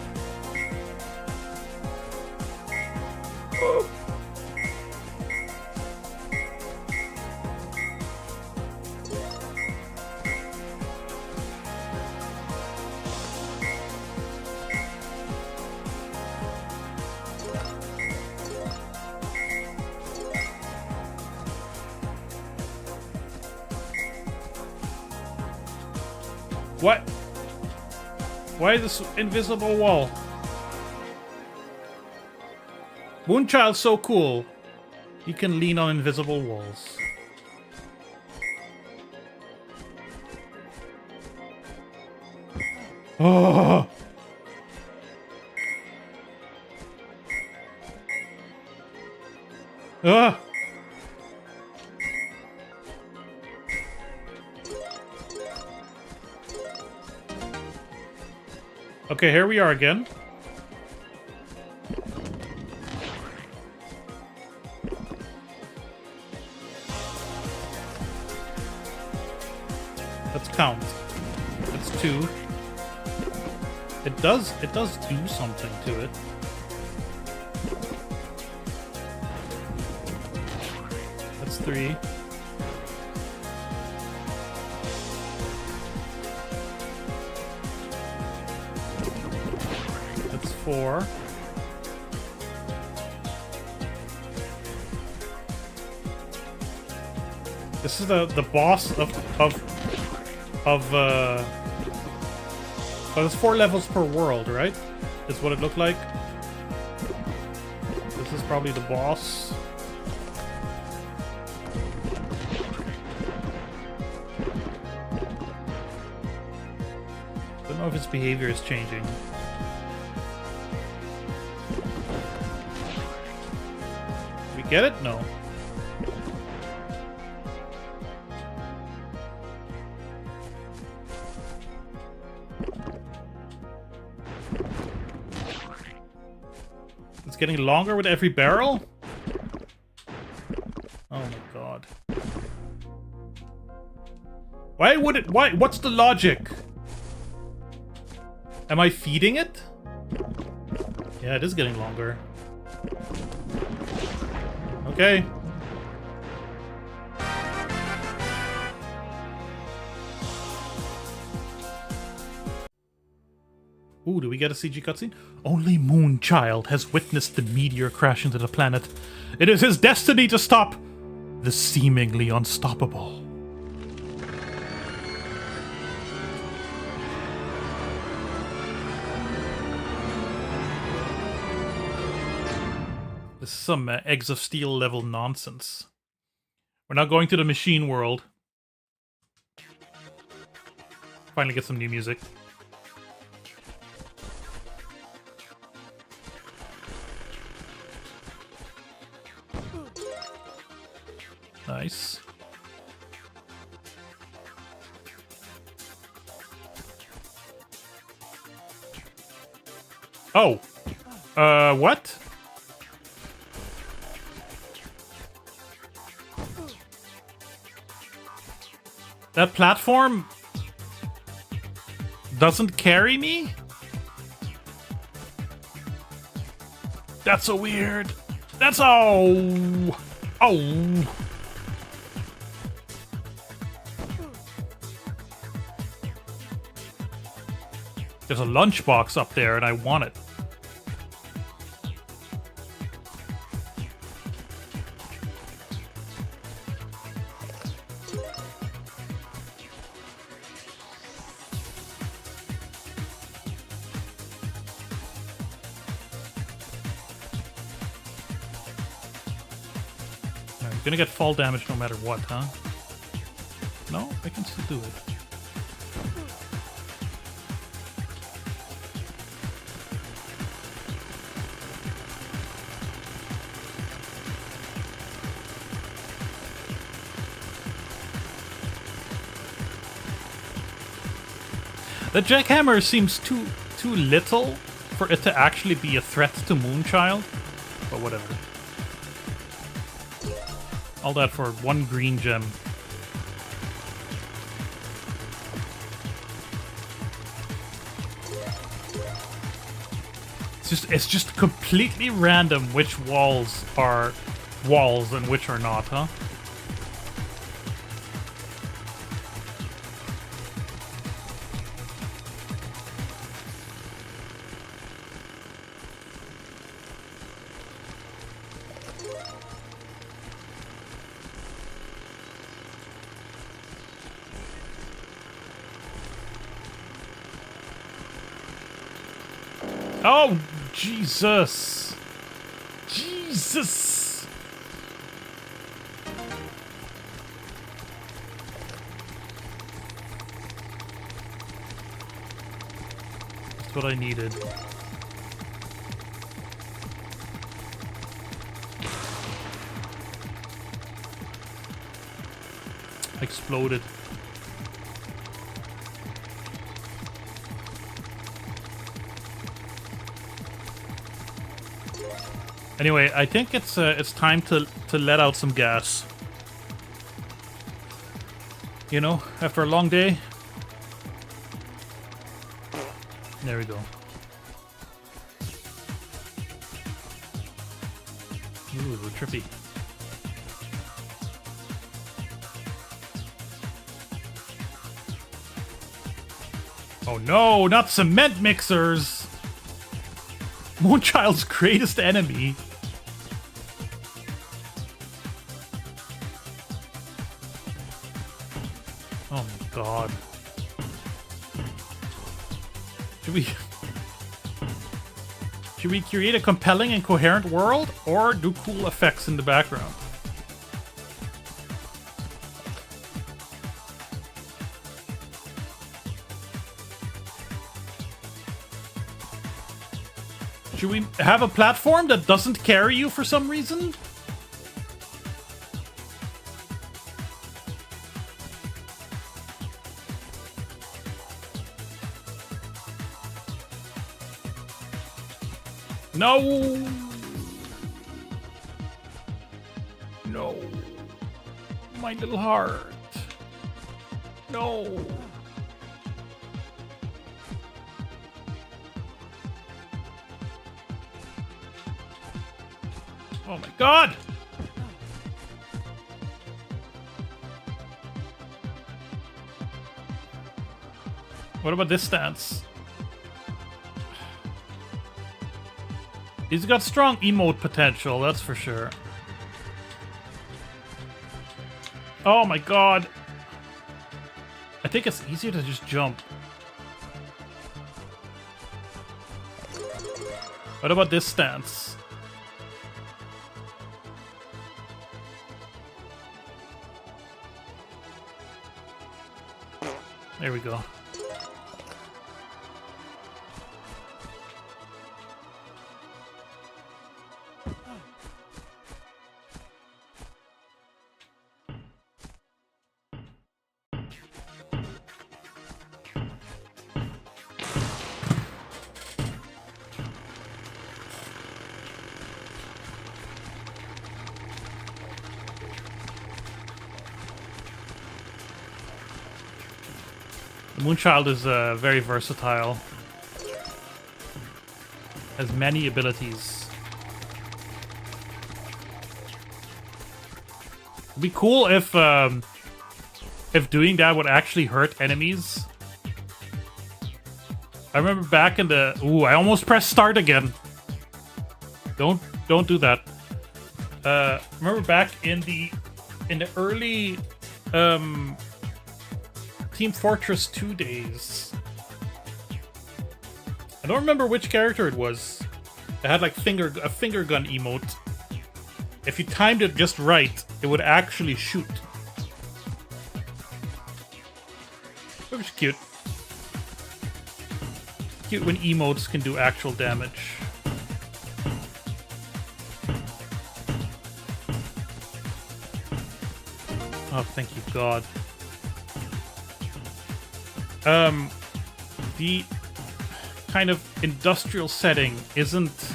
What? Why is this invisible wall? Moonchild's so cool. He can lean on invisible walls. Oh! Ah! Okay, here we are again. Let's count. That's 2. It does do something to it. That's 3. That's 4. This is the boss so there's 4 levels per world, right? Is what it looked like. This is probably the boss. Don't know if its behavior is changing. We get it? No. It's getting longer with every barrel? Oh my god. Why would it? Why? What's the logic? Am I feeding it? Yeah, it is getting longer. Okay. Ooh, do we get a CG cutscene? Only Moonchild has witnessed the meteor crash into the planet. It is his destiny to stop the seemingly unstoppable. This is some Eggs of Steel level nonsense. We're now going to the machine world. Finally get some new music. Nice. Oh. What? That platform doesn't carry me? That's so weird. That's oh. There's a lunchbox up there and I want it. I'm gonna get fall damage no matter what, huh? No, I can still do it. The jackhammer seems too little for it to actually be a threat to Moonchild, but whatever. All that for one green gem. It's just completely random which walls are walls and which are not, huh? Oh, Jesus. Jesus. That's what I needed. Exploded. Anyway, I think it's time to let out some gas. You know, after a long day. There we go. Ooh, trippy. Oh no, not cement mixers! Moonchild's greatest enemy. Oh my god. Should we create a compelling and coherent world, or do cool effects in the background? Should we have a platform that doesn't carry you for some reason? No! No. My little heart. No. Oh my god! What about this stance? He's got strong emote potential, that's for sure. Oh my god. I think it's easier to just jump. What about this stance? There we go. The Moonchild is very versatile. Has many abilities. It'd be cool if doing that would actually hurt enemies. I remember back in the... Ooh, I almost pressed start again. Don't do that. Remember back in the early Team Fortress 2 days. I don't remember which character it was. It had like a finger gun emote. If you timed it just right, it would actually shoot. It was cute. Cute when emotes can do actual damage. Oh, thank you, God. The kind of industrial setting isn't...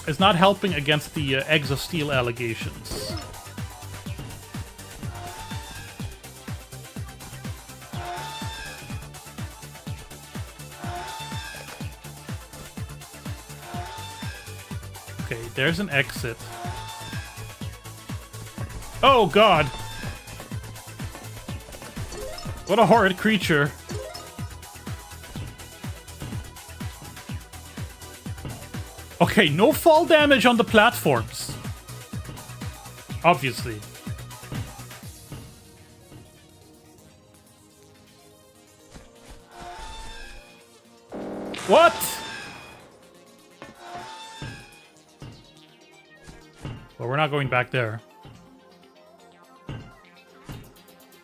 It's not helping against the Eggs of Steel allegations. Okay, there's an exit. Oh god! What a horrid creature. Okay, no fall damage on the platforms. Obviously. What? Well, we're not going back there.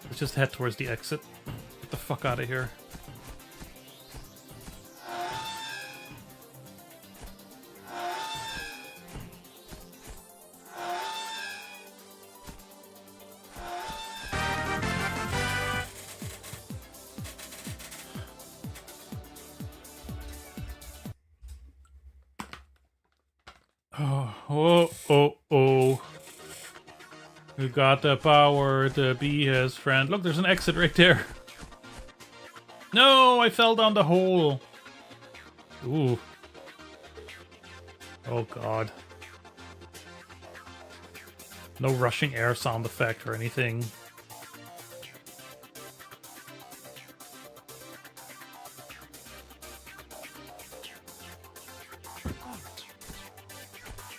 Let's just head towards the exit. Get the fuck out of here. Oh. You got the power to be his friend. Look, there's an exit right there. No, I fell down the hole. Ooh. Oh, God. No rushing air sound effect or anything.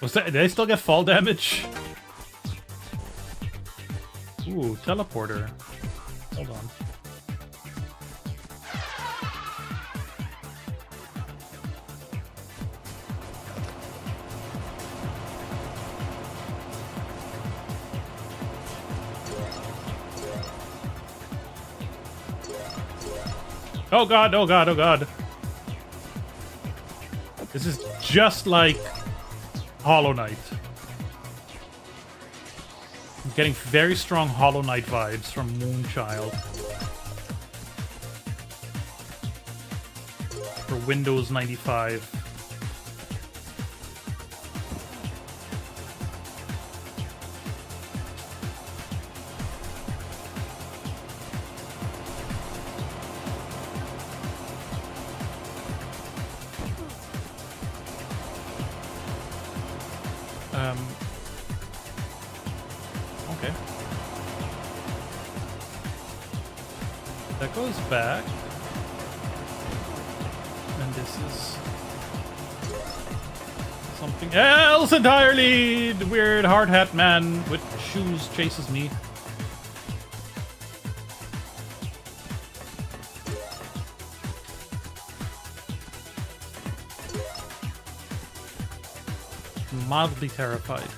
Was that? Did I still get fall damage? Ooh, teleporter. Hold on. Oh god, oh god, oh god. This is just like Hollow Knight. I'm getting very strong Hollow Knight vibes from Moonchild. For Windows 95. That goes back. And this is something else entirely! The weird hard hat man with shoes chases me. Mildly terrified.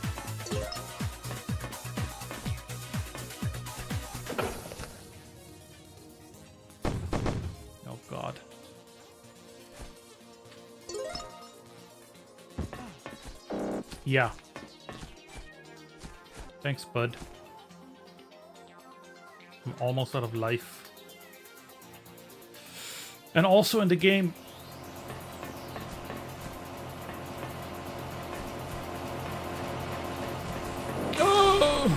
Oh god. Yeah. Thanks, bud. I'm almost out of life. And also in the game... Oh!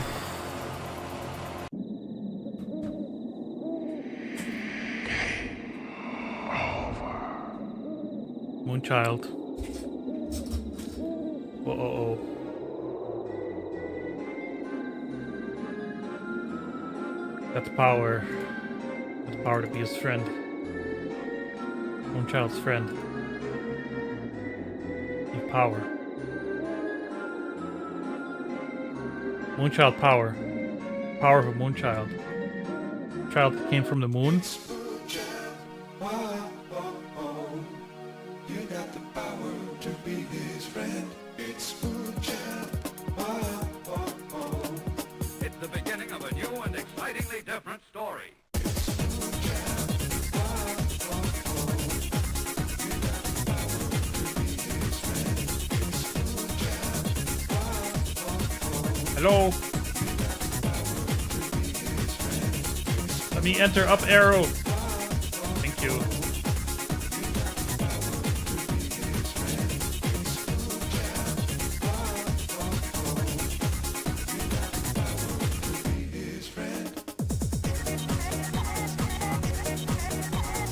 Moonchild. Uh-oh. Got the power. Got the power to be his friend. Moonchild's friend. Need power. Moonchild power. Power of a Moonchild. Child that came from the moon. You got the power to be his friend. It's Moonchild. It's the beginning of a new and excitingly different story. Hello. Let me enter up arrow. Thank you.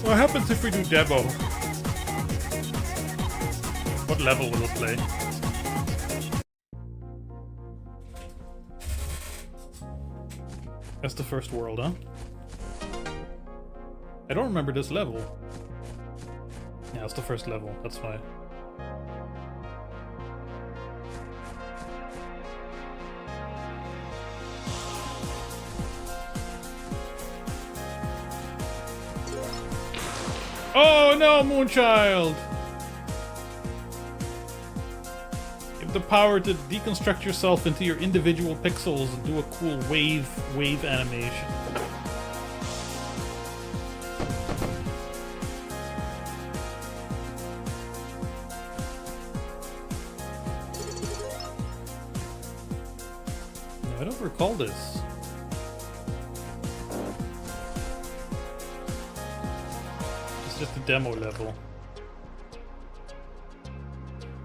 What happens if we do demo? What level will it play? That's the first world, huh? I don't remember this level. Yeah, it's the first level, that's why. Oh no, Moonchild! You have the power to deconstruct yourself into your individual pixels and do a cool wave animation. No, I don't recall this. Just a demo level.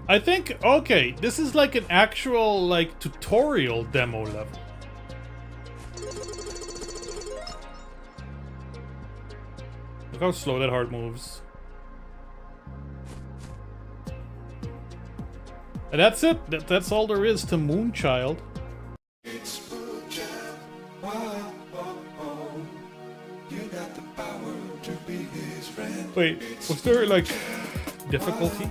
I think, okay, this is like an actual, like, tutorial demo level. Look how slow that heart moves. And that's it. That's all there is to Moonchild. It's Moonchild. You got the power to be his friend. Wait, was there, like, difficulty?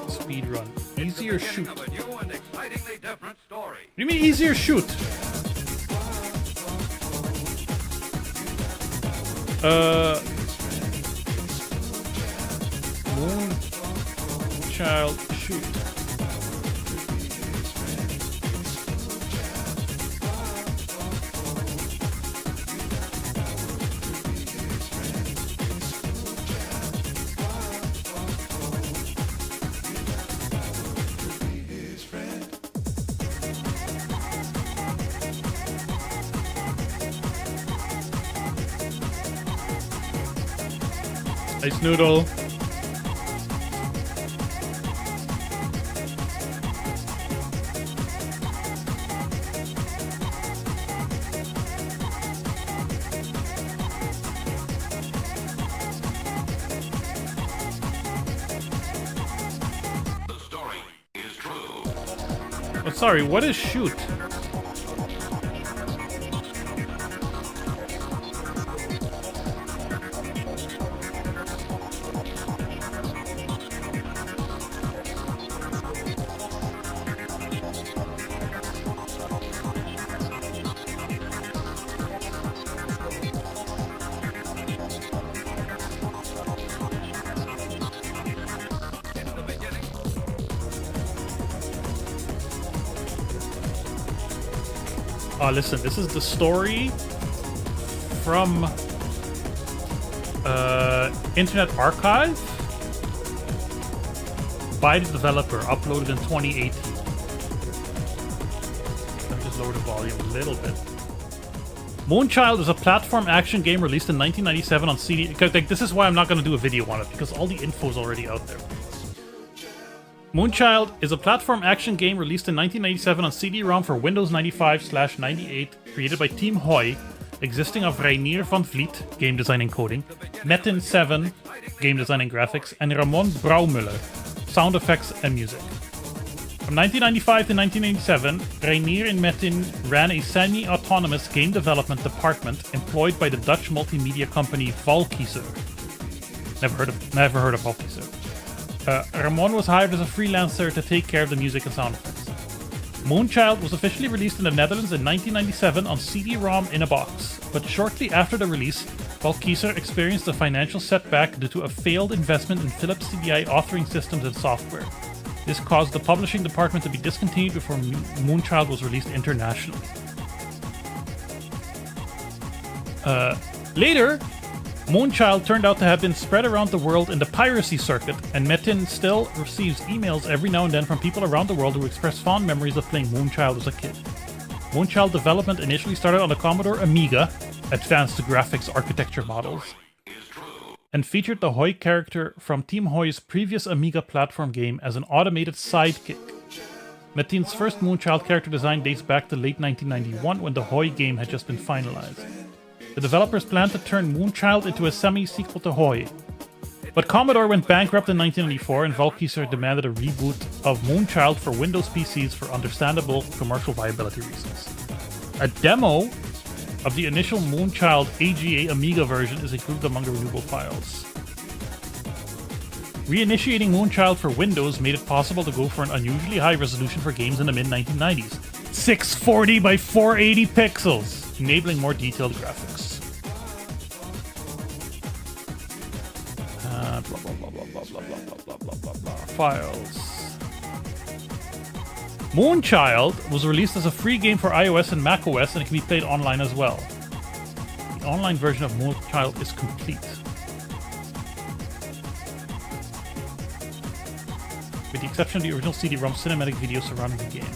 Speedrun. Easier shoot. Of a new and excitingly different story. What do you mean easier shoot? Moonchild shoot. Ice noodle. The story is true. Oh, sorry, what is shoot? Oh, listen, this is the story from Internet Archive by the developer, uploaded in 2018. Let me just lower the volume a little bit. Moonchild is a platform action game released in 1997 on CD. Like, this is why I'm not going to do a video on it, because all the info is already out there. Moonchild is a platform action game released in 1997 on CD-ROM for Windows 95/98, created by Team Hoy, existing of Reinier van Vliet, game design and coding, Metin 7, game design and graphics, and Ramon Brouwmuller, sound effects and music. From 1995 to 1987, Reinier and Metin ran a semi-autonomous game development department employed by the Dutch multimedia company Valkiezer. Never heard of Valkiezer. Ramon was hired as a freelancer to take care of the music and sound effects. Moonchild was officially released in the Netherlands in 1997 on CD-ROM in a box, but shortly after the release, Valkiezer experienced a financial setback due to a failed investment in Philips CDI authoring systems and software. This caused the publishing department to be discontinued before Moonchild was released internationally. Later, Moonchild turned out to have been spread around the world in the piracy circuit, and Metin still receives emails every now and then from people around the world who express fond memories of playing Moonchild as a kid. Moonchild development initially started on the Commodore Amiga, advanced graphics architecture models, and featured the Hoy character from Team Hoy's previous Amiga platform game as an automated sidekick. Metin's first Moonchild character design dates back to late 1991 when the Hoy game had just been finalized. The developers planned to turn Moonchild into a semi-sequel to Hoy. But Commodore went bankrupt in 1994 and Valkiezer demanded a reboot of Moonchild for Windows PCs for understandable commercial viability reasons. A demo of the initial Moonchild AGA Amiga version is included among the renewable files. Reinitiating Moonchild for Windows made it possible to go for an unusually high resolution for games in the mid-1990s. 640 by 480 pixels, enabling more detailed graphics. Files. Moonchild was released as a free game for iOS and macOS, and it can be played online as well. The online version of Moonchild is complete. With the exception of the original CD-ROM cinematic video surrounding the game.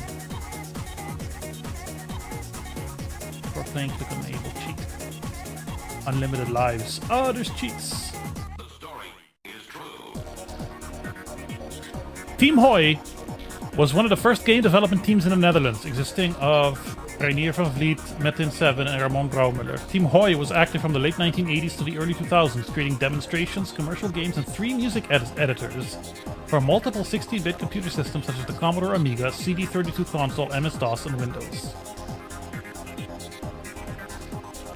For playing, click on enable cheat. Unlimited lives. Oh, there's cheats. The story is true. Team Hoy was one of the first game development teams in the Netherlands, existing of Reinier van Vliet, Metin 7, and Ramon Brouwmuller. Team Hoy was active from the late 1980s to the early 2000s, creating demonstrations, commercial games, and 3 music editors for multiple 16-bit computer systems such as the Commodore Amiga, CD32 console, MS-DOS, and Windows.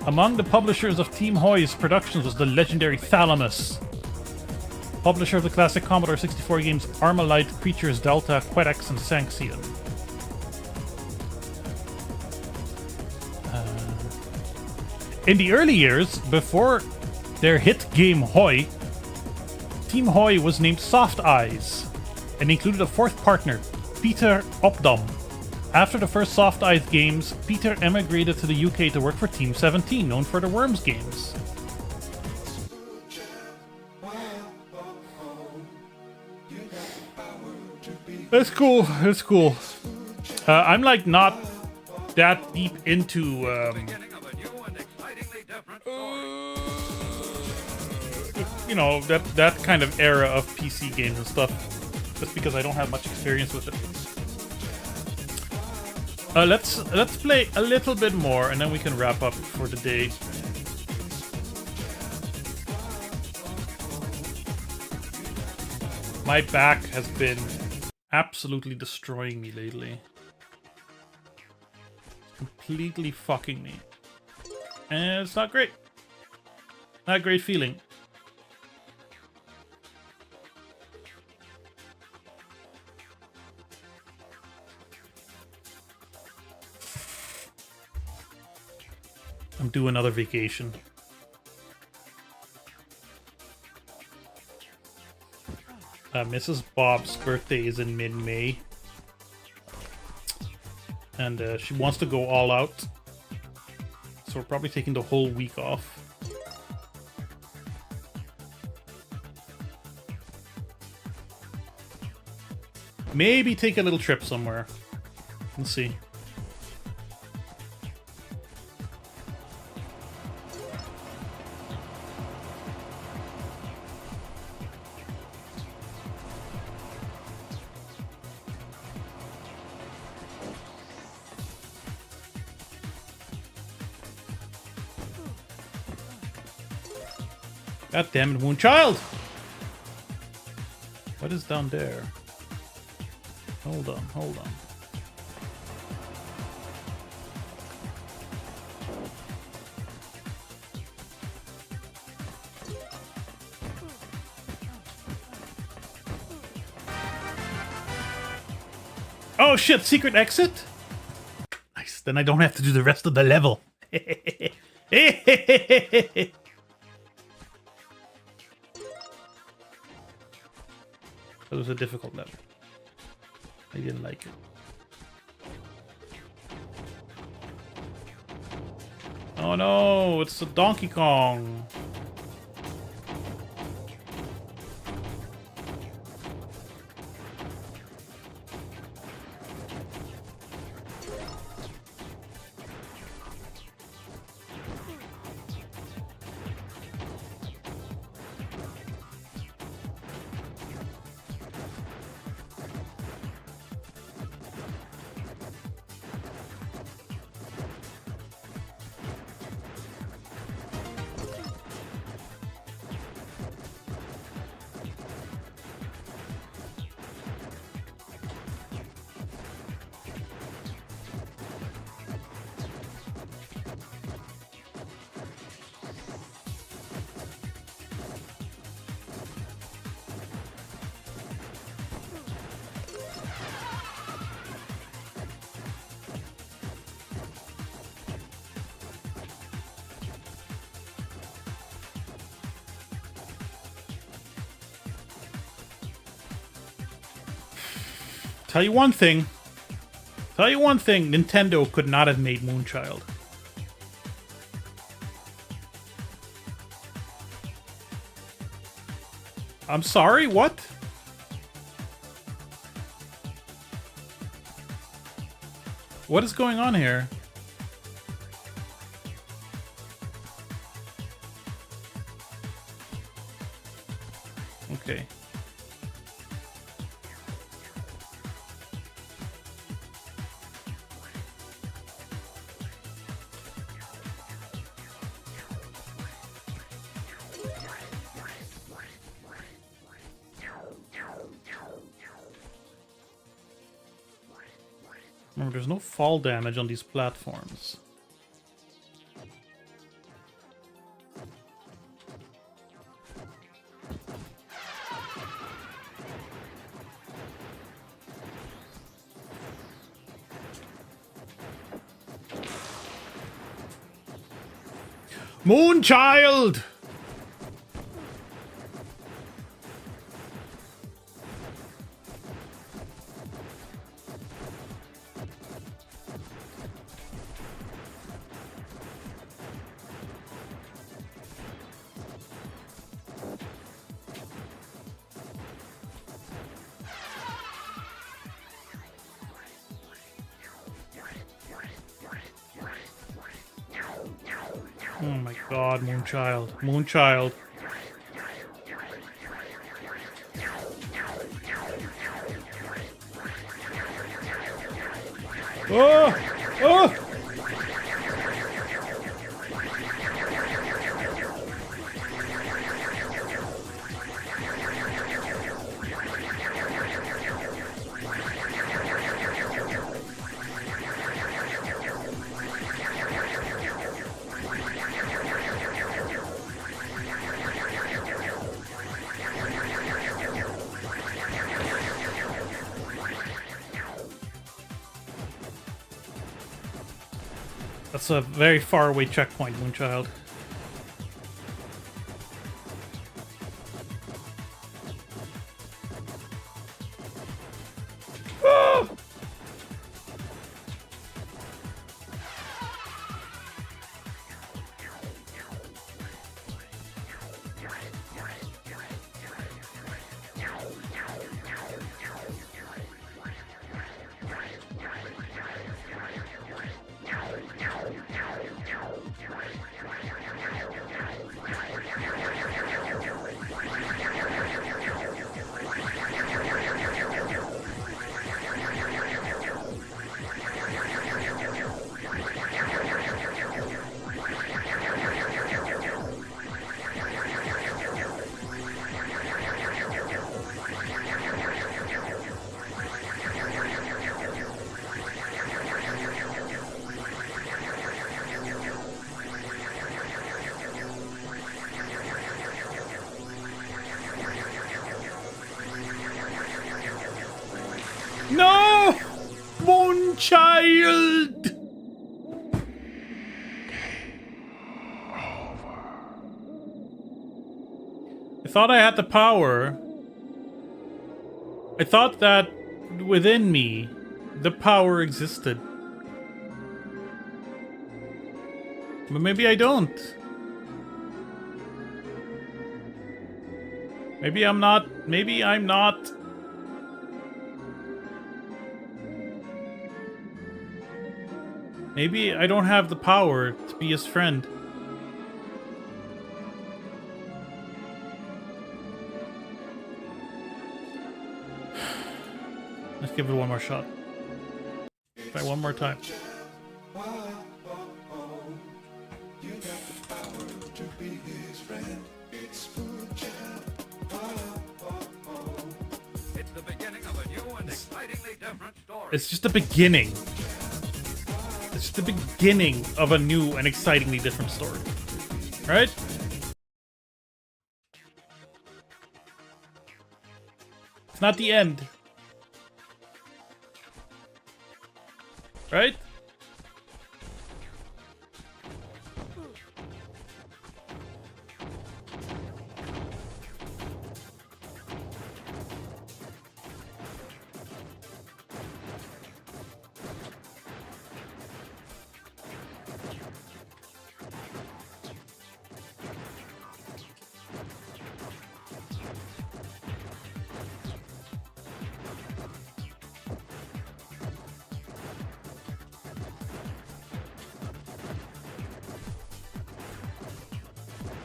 Among the publishers of Team Hoy's productions was the legendary Thalamus, publisher of the classic Commodore 64 games Armalite, Creatures, Delta, Quedex, and Sanxion. In the early years, before their hit game Hoy, Team Hoy was named Soft Eyes and included a 4th partner, Peter Opdam. After the first Soft Eyes games, Peter emigrated to the UK to work for Team 17, known for the Worms games. That's cool. That's cool. I'm like not that deep into Beginning of a new and excitingly different story. you know, that kind of era of PC games and stuff, just because I don't have much experience with it. Let's play a little bit more, and then we can wrap up for the day. My back has been absolutely destroying me lately. Completely fucking me. And it's not great. Not a great feeling. I'm due another vacation. Mrs. Bob's birthday is in mid-May. And she wants to go all out so we're probably taking the whole week off. Maybe take a little trip somewhere. Let's see. God damn it, Moonchild! What is down there? Hold on, hold on. Oh shit, secret exit? Nice, then I don't have to do the rest of the level. That was a difficult level. I didn't like it. Oh no, it's a Donkey Kong. Tell you one thing, Nintendo could not have made Moonchild. I'm sorry, what? What is going on here? Okay. Remember, there's no fall damage on these platforms. Moonchild! Oh my god, Moonchild. Moonchild. Oh! Oh! That's a very far away checkpoint, Moonchild. No! Moonchild! I thought I had the power. I thought that within me, the power existed. But maybe I don't. Maybe I'm not. Maybe I'm not. Maybe I don't have the power to be his friend. Let's give it one more shot. Try one more time. You got the power to be his friend. It's Food Jam. It's the beginning of a new and excitingly different story. It's just the beginning. It's the beginning of a new and excitingly different story. Right? It's not the end. Right?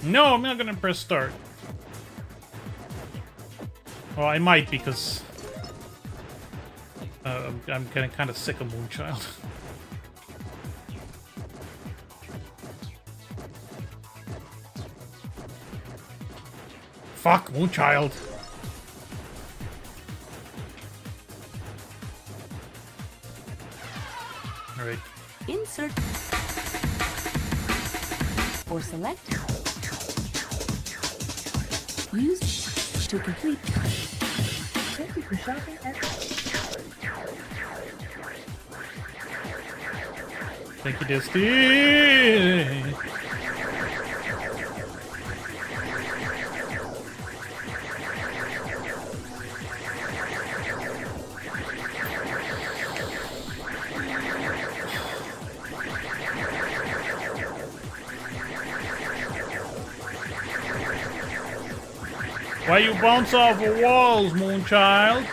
No, I'm not gonna press start. Well, I might because I'm getting kind of sick of Moonchild. Fuck Moonchild. All right. Insert or select. Use to complete. Thank you for shopping at. Thank you, Disney. Why you bounce off the walls, Moonchild?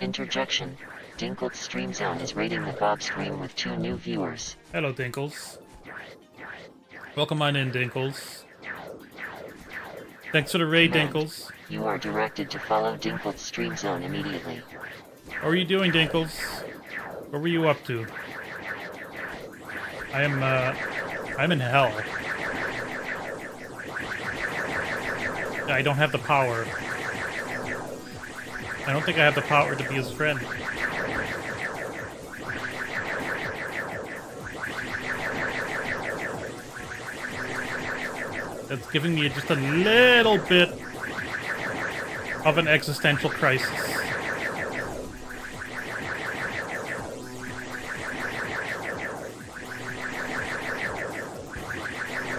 Interjection. Dinkled Stream Zone is rating the Bob stream with 2 new viewers. Hello, Dinkles. Welcome on in, Dinkles. Thanks for the raid, Command. Dinkles. You are directed to follow Dinkled Stream Zone immediately. How are you doing, Dinkles? What were you up to? I'm in hell. I don't have the power. I don't think I have the power to be his friend. That's giving me just a little bit of an existential crisis.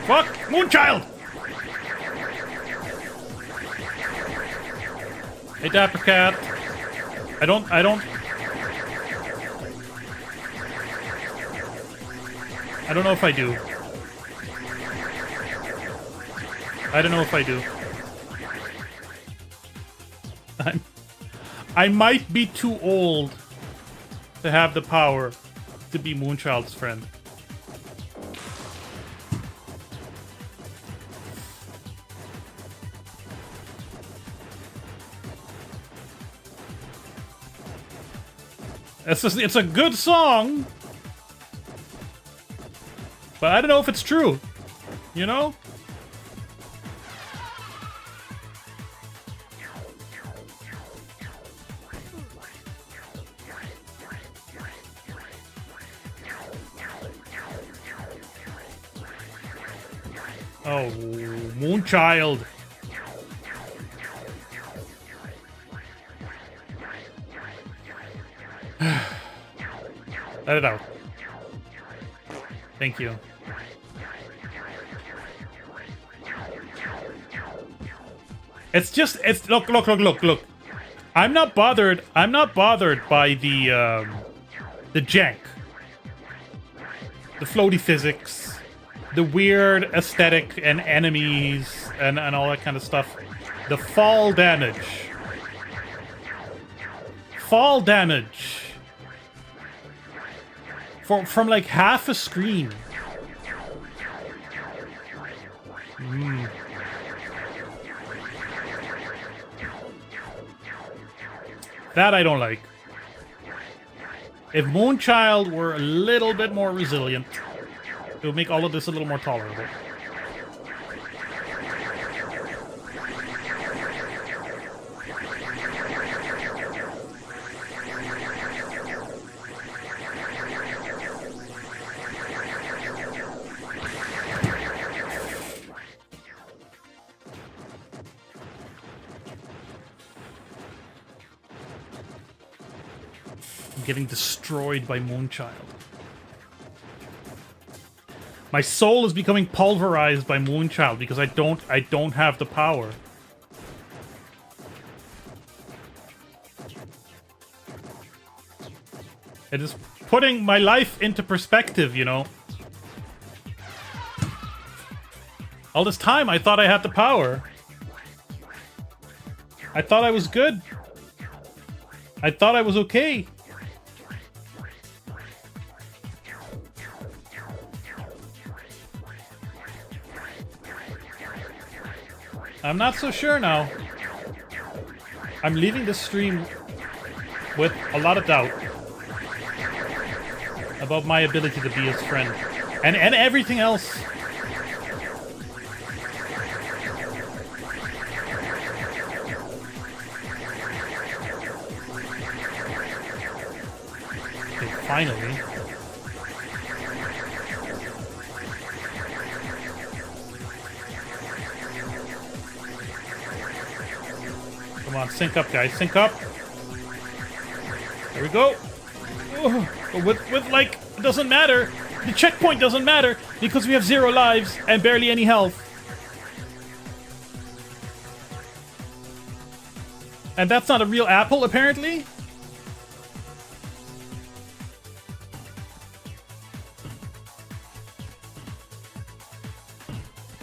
Fuck! Moonchild! Hey, Dapper Cat. I don't know if I do. I don't know if I do. I might be too old to have the power to be Moonchild's friend. It's a good song, but I don't know if it's true. You know? Oh, Moonchild. Let it out. Thank you. It's just, it's, look. I'm not bothered by the jank. The floaty physics. The weird aesthetic and enemies and all that kind of stuff. The fall damage. Fall damage. From like half a screen. That I don't like. If Moonchild were a little bit more resilient, it would make all of this a little more tolerable. Getting destroyed by Moonchild. My soul is becoming pulverized by Moonchild because I don't have the power. It is putting my life into perspective, you know. All this time I thought I had the power. I thought I was good. I thought I was okay. I'm not so sure now. I'm leaving this stream with a lot of doubt about my ability to be his friend. And everything else. Okay, finally. Come on, sync up, guys. Sync up. There we go. With like, it doesn't matter. The checkpoint doesn't matter because we have 0 lives and barely any health. And that's not a real apple, apparently.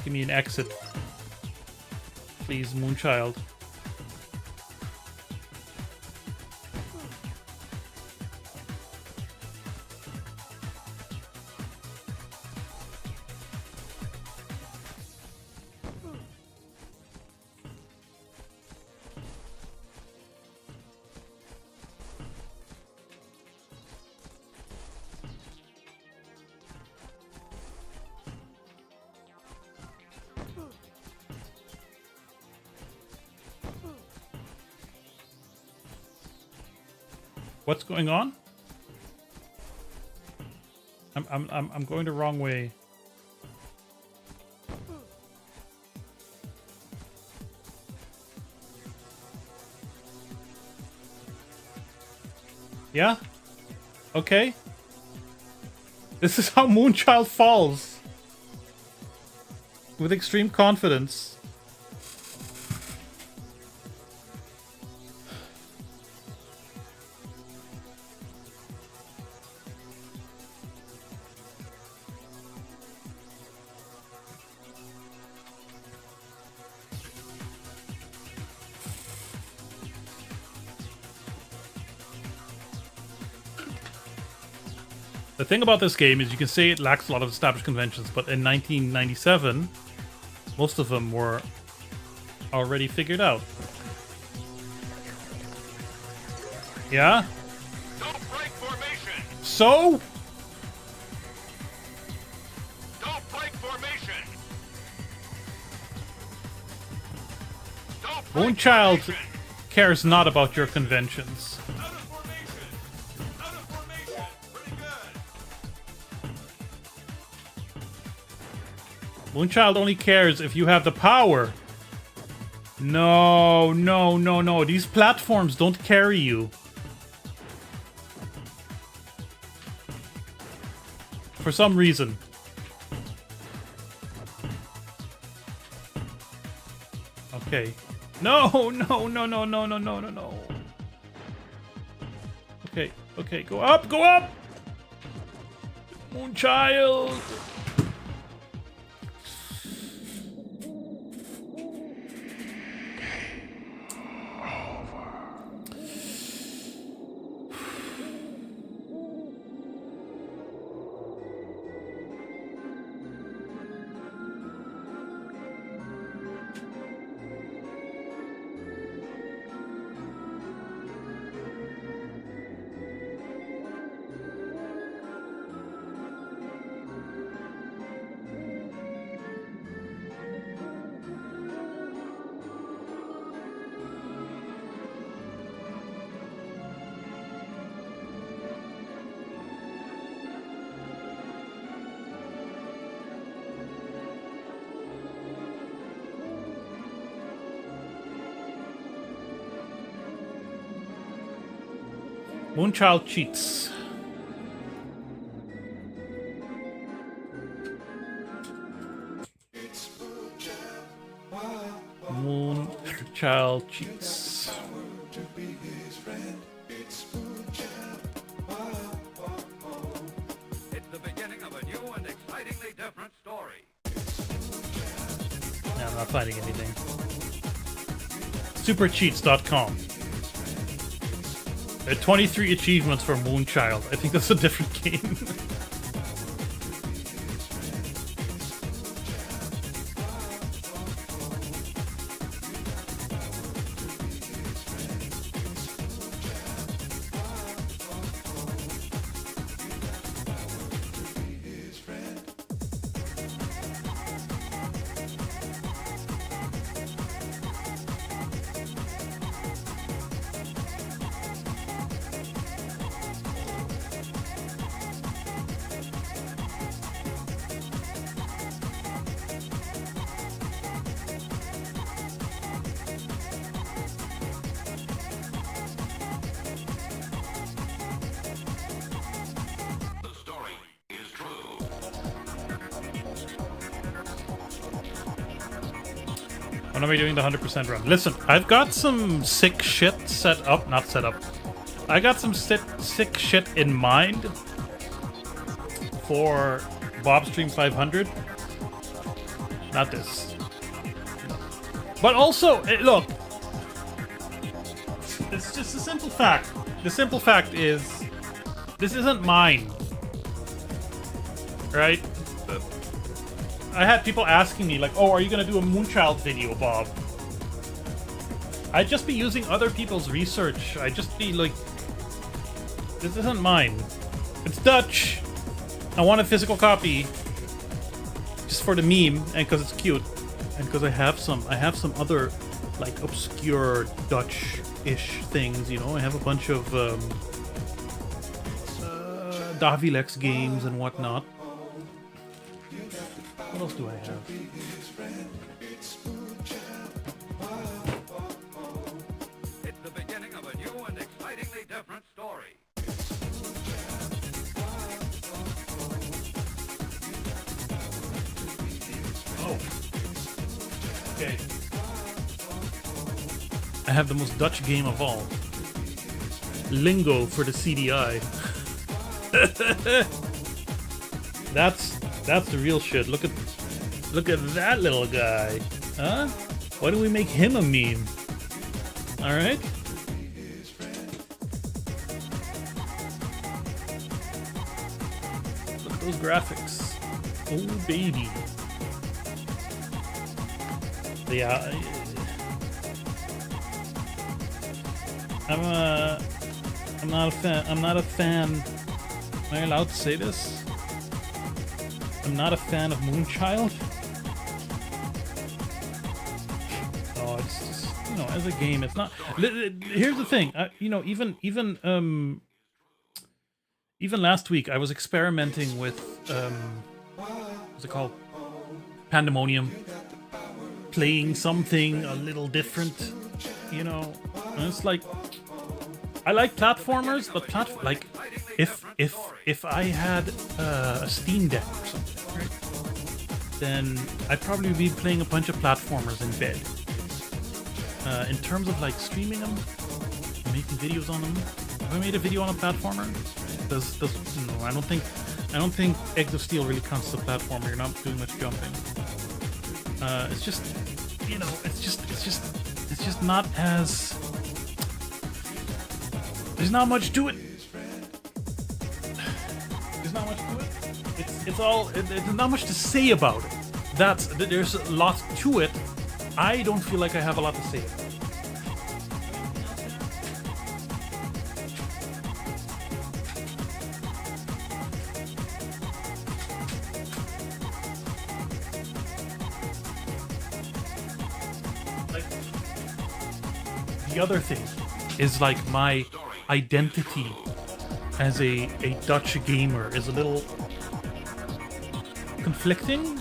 Give me an exit. Please, Moonchild. What's going on? I'm going the wrong way. Yeah? Okay. This is how Moonchild falls. With extreme confidence. The thing about this game is you can say it lacks a lot of established conventions, but in 1997, most of them were already figured out. Yeah? Don't break formation! So? Don't break formation! Don't break Moonchild formation! cares not about your conventions. Out of formation! Out of formation! Pretty good! Moonchild only cares if you have the power. No, no, no, no. These platforms don't carry you. For some reason. Okay. No, no, no, no, no, no, no, no, no. Okay, okay, go up, go up! Moonchild! Moonchild cheats. Moonchild cheats. It's the beginning of a new and excitingly different story. No, I'm not finding anything. Supercheats.com. There are 23 achievements for Moonchild. I think that's a different game. The story is true. When are we doing the 100% run? Listen, I've got some sick shit set up. Not set up. I got some sick shit in mind for BOBSTREAM 500. Not this. But also, look. It's just a simple fact. The simple fact is, this isn't mine. Right? I had people asking me, like, oh, are you gonna do a Moonchild video, Bob? I'd just be using other people's research. I'd just be like, this isn't mine. It's Dutch. I want a physical copy. Just for the meme, and because it's cute. And because I have some other, like, obscure Dutch-ish things, you know? I have a bunch of, Davilex games and whatnot. What else do I have? It's the beginning of a new and excitingly different story. Oh. Okay. I have the most Dutch game of all. Lingo for the CDI. That's the real shit. Look at that little guy. Huh? Why don't we make him a meme? Alright? Look at those graphics. Oh baby. Yeah. I'm not a fan. Am I allowed to say this? I'm not a fan of Moonchild. Oh, it's just, you know, as a game, it's not. Here's the thing, you know, even last week I was experimenting with what's it called? pandemonium, playing something a little different, you know. And it's like, I like platformers, but like if I had a Steam Deck or something, right, then I'd probably be playing a bunch of platformers in bed. In terms of like streaming them, making videos on them, have I made a video on a platformer? No, I don't think Eggs of Steel really counts as a platformer. You're not doing much jumping. It's just, you know, it's just not as. There's not much to it. There's not much to it. There's not much to say about it. There's a lot to it. I don't feel like I have a lot to say about it. The other thing is like my identity as a Dutch gamer is a little conflicting.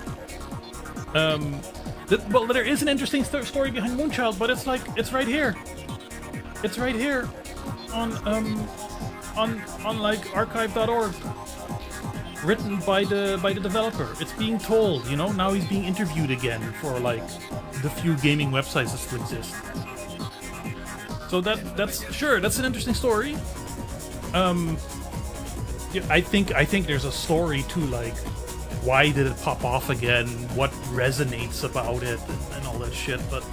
Well, there is an interesting story behind Moonchild, but it's like it's right here. It's right here on like archive.org, written by the developer. It's being told, you know. Now he's being interviewed again for like the few gaming websites that still exist. So that's an interesting story. Yeah, I think there's a story too, like why did it pop off again? What resonates about it and all that shit, but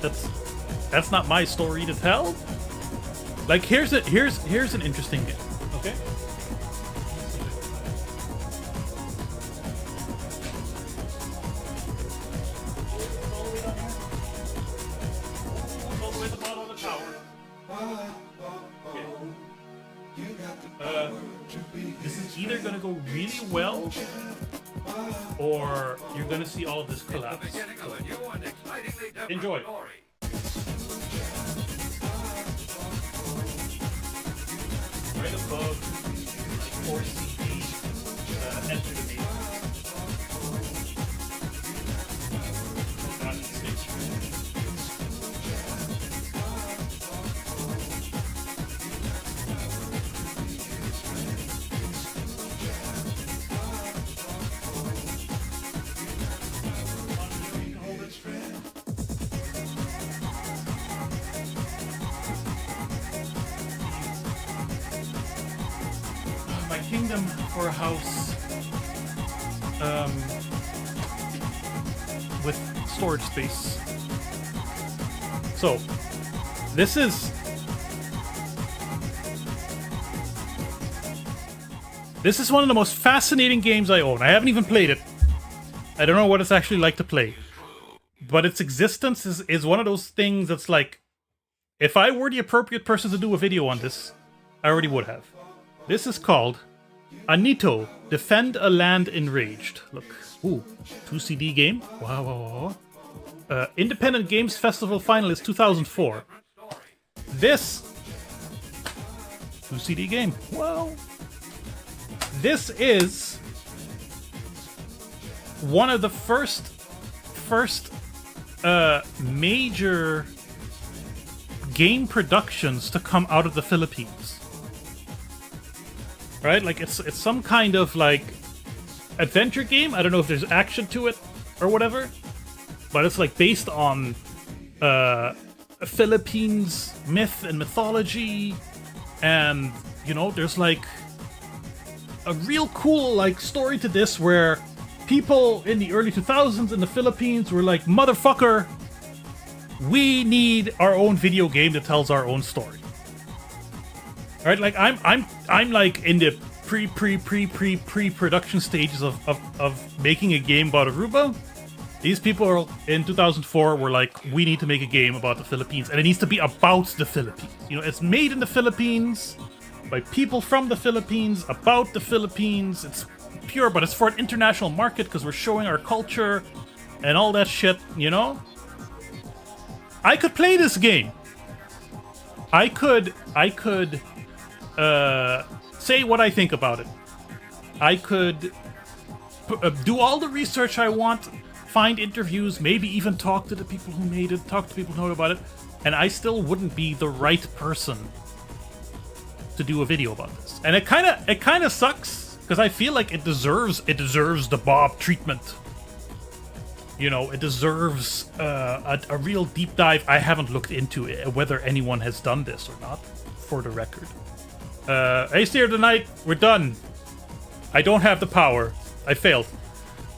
that's not my story to tell. Like here's an interesting game. Okay. This is either gonna go really well, or you're gonna see all of this collapse. Enjoy. Right above, like 4CD, enter the main. My kingdom for a house with storage space. So this is one of the most fascinating games I own. I haven't even played it. I don't know what it's actually like to play. But its existence is one of those things that's like, if I were the appropriate person to do a video on this, I already would have. This is called Anito, Defend a Land Enraged. Look, ooh, 2 CD game. Wow. Independent Games Festival finalist 2004. This 2 CD game. Wow. This is one of the first major game productions to come out of the Philippines. Right? Like it's some kind of like adventure game. I don't know if there's action to it or whatever, but it's like based on Philippines myth and mythology, and you know, there's like a real cool like story to this where people in the early 2000s in the Philippines were like, motherfucker, we need our own video game that tells our own story. Right? Like I'm like in the pre-production stages of making a game about Aruba. These people in 2004 were like, we need to make a game about the Philippines, and it needs to be about the Philippines. You know, it's made in the Philippines by people from the Philippines, about the Philippines. It's pure, but it's for an international market because we're showing our culture and all that shit, you know? I could play this game. I could say what I think about it. I could do all the research I want, find interviews, maybe even talk to the people who made it, talk to people who know about it, and I still wouldn't be the right person to do a video about this. And it kind of sucks because I feel like it deserves the Bob treatment. You know, it deserves a real deep dive. I haven't looked into it, whether anyone has done this or not, for the record. Hey, Steer tonight, we're done. I don't have the power. I failed.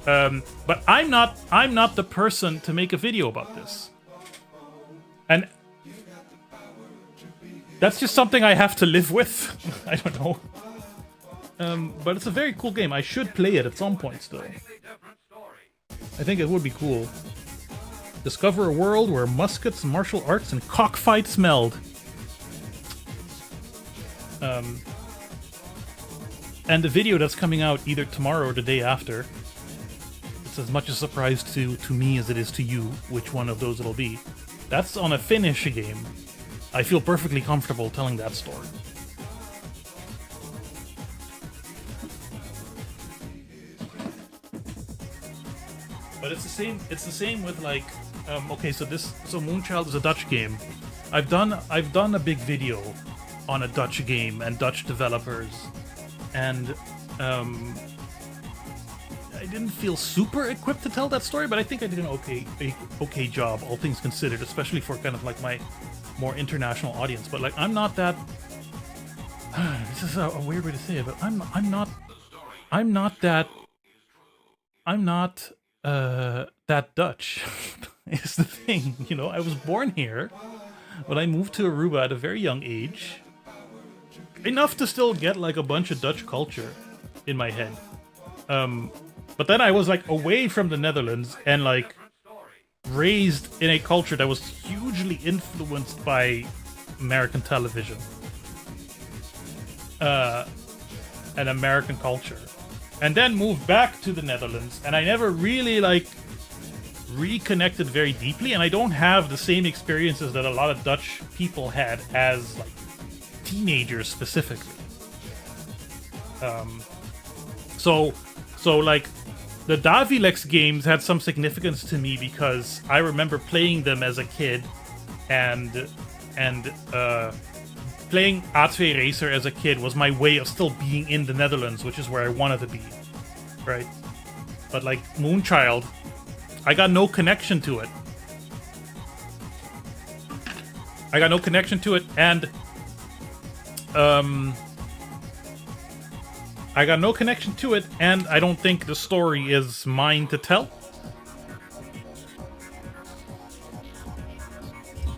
But I'm not the person to make a video about this. And that's just something I have to live with. I don't know. But it's a very cool game. I should play it at some point still. I think it would be cool. Discover a world where muskets, martial arts, and cockfights meld. And the video that's coming out either tomorrow or the day after, it's as much a surprise to me as it is to you which one of those it'll be. That's on a Finnish game. I feel perfectly comfortable telling that story. But it's the same with like okay, so Moonchild is a Dutch game. I've done a big video on a Dutch game and Dutch developers, and I didn't feel super equipped to tell that story, but I think I did an okay job, all things considered, especially for kind of like my more international audience. But like, I'm not that. This is a weird way to say it, but I'm not that Dutch. Is the thing, you know. I was born here, but I moved to Aruba at a very young age. Enough to still get like a bunch of Dutch culture in my head. But then I was like away from the Netherlands and like raised in a culture that was hugely influenced by American television. And American culture. And then moved back to the Netherlands, and I never really like reconnected very deeply, and I don't have the same experiences that a lot of Dutch people had as like teenagers specifically. So like the Davilex games had some significance to me because I remember playing them as a kid, and playing A2 Racer as a kid was my way of still being in the Netherlands, which is where I wanted to be, right? But like Moonchild, I got no connection to it. And I don't think the story is mine to tell.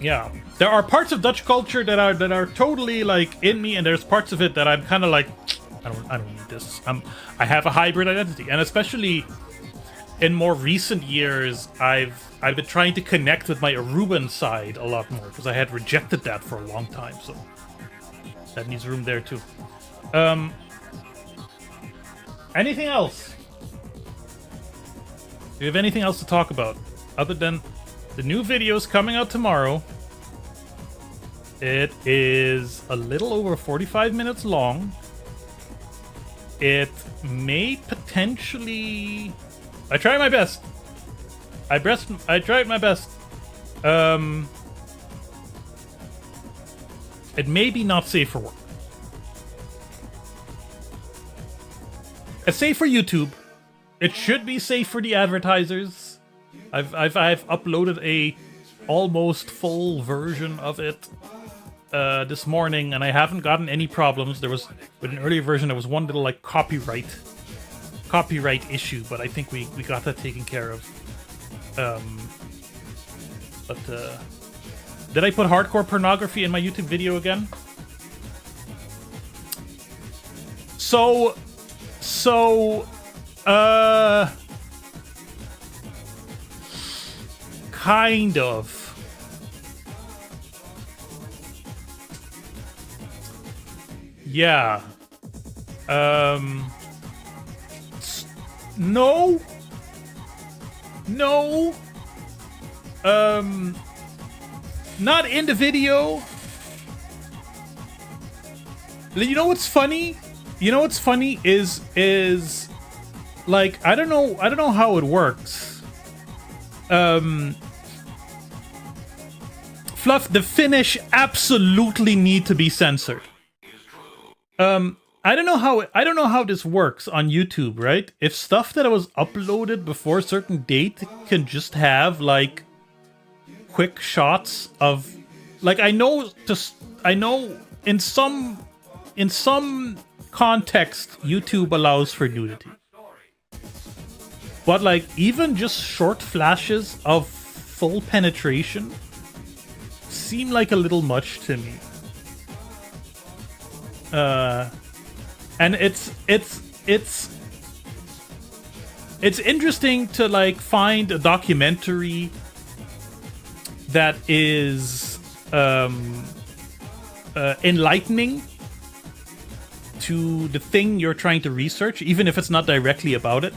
Yeah, there are parts of Dutch culture that are totally like in me, and there's parts of it that I'm kind of like, I don't need this. I have a hybrid identity, and especially in more recent years, I've been trying to connect with my Aruban side a lot more because I had rejected that for a long time. So that needs room there too. Anything else? Do you have anything else to talk about other than the new videos coming out tomorrow? It is a little over 45 minutes long. It may potentially... I tried my best. I tried my best. It may be not safe for work. It's safe for YouTube. It should be safe for the advertisers. I've uploaded a almost full version of it this morning, and I haven't gotten any problems. There was, with an earlier version, there was one little like copyright issue, but I think we got that taken care of. Did I put hardcore pornography in my YouTube video again? So kind of. Yeah. No. Not in the video. You know what's funny? Is like, I don't know how it works. Fluff, the Finnish absolutely need to be censored. I don't know how this works on YouTube, right? If stuff that was uploaded before a certain date can just have like quick shots of, like, I know in some context YouTube allows for nudity. But like even just short flashes of full penetration seem like a little much to me. And it's interesting to like find a documentary that is enlightening to the thing you're trying to research, even if it's not directly about it.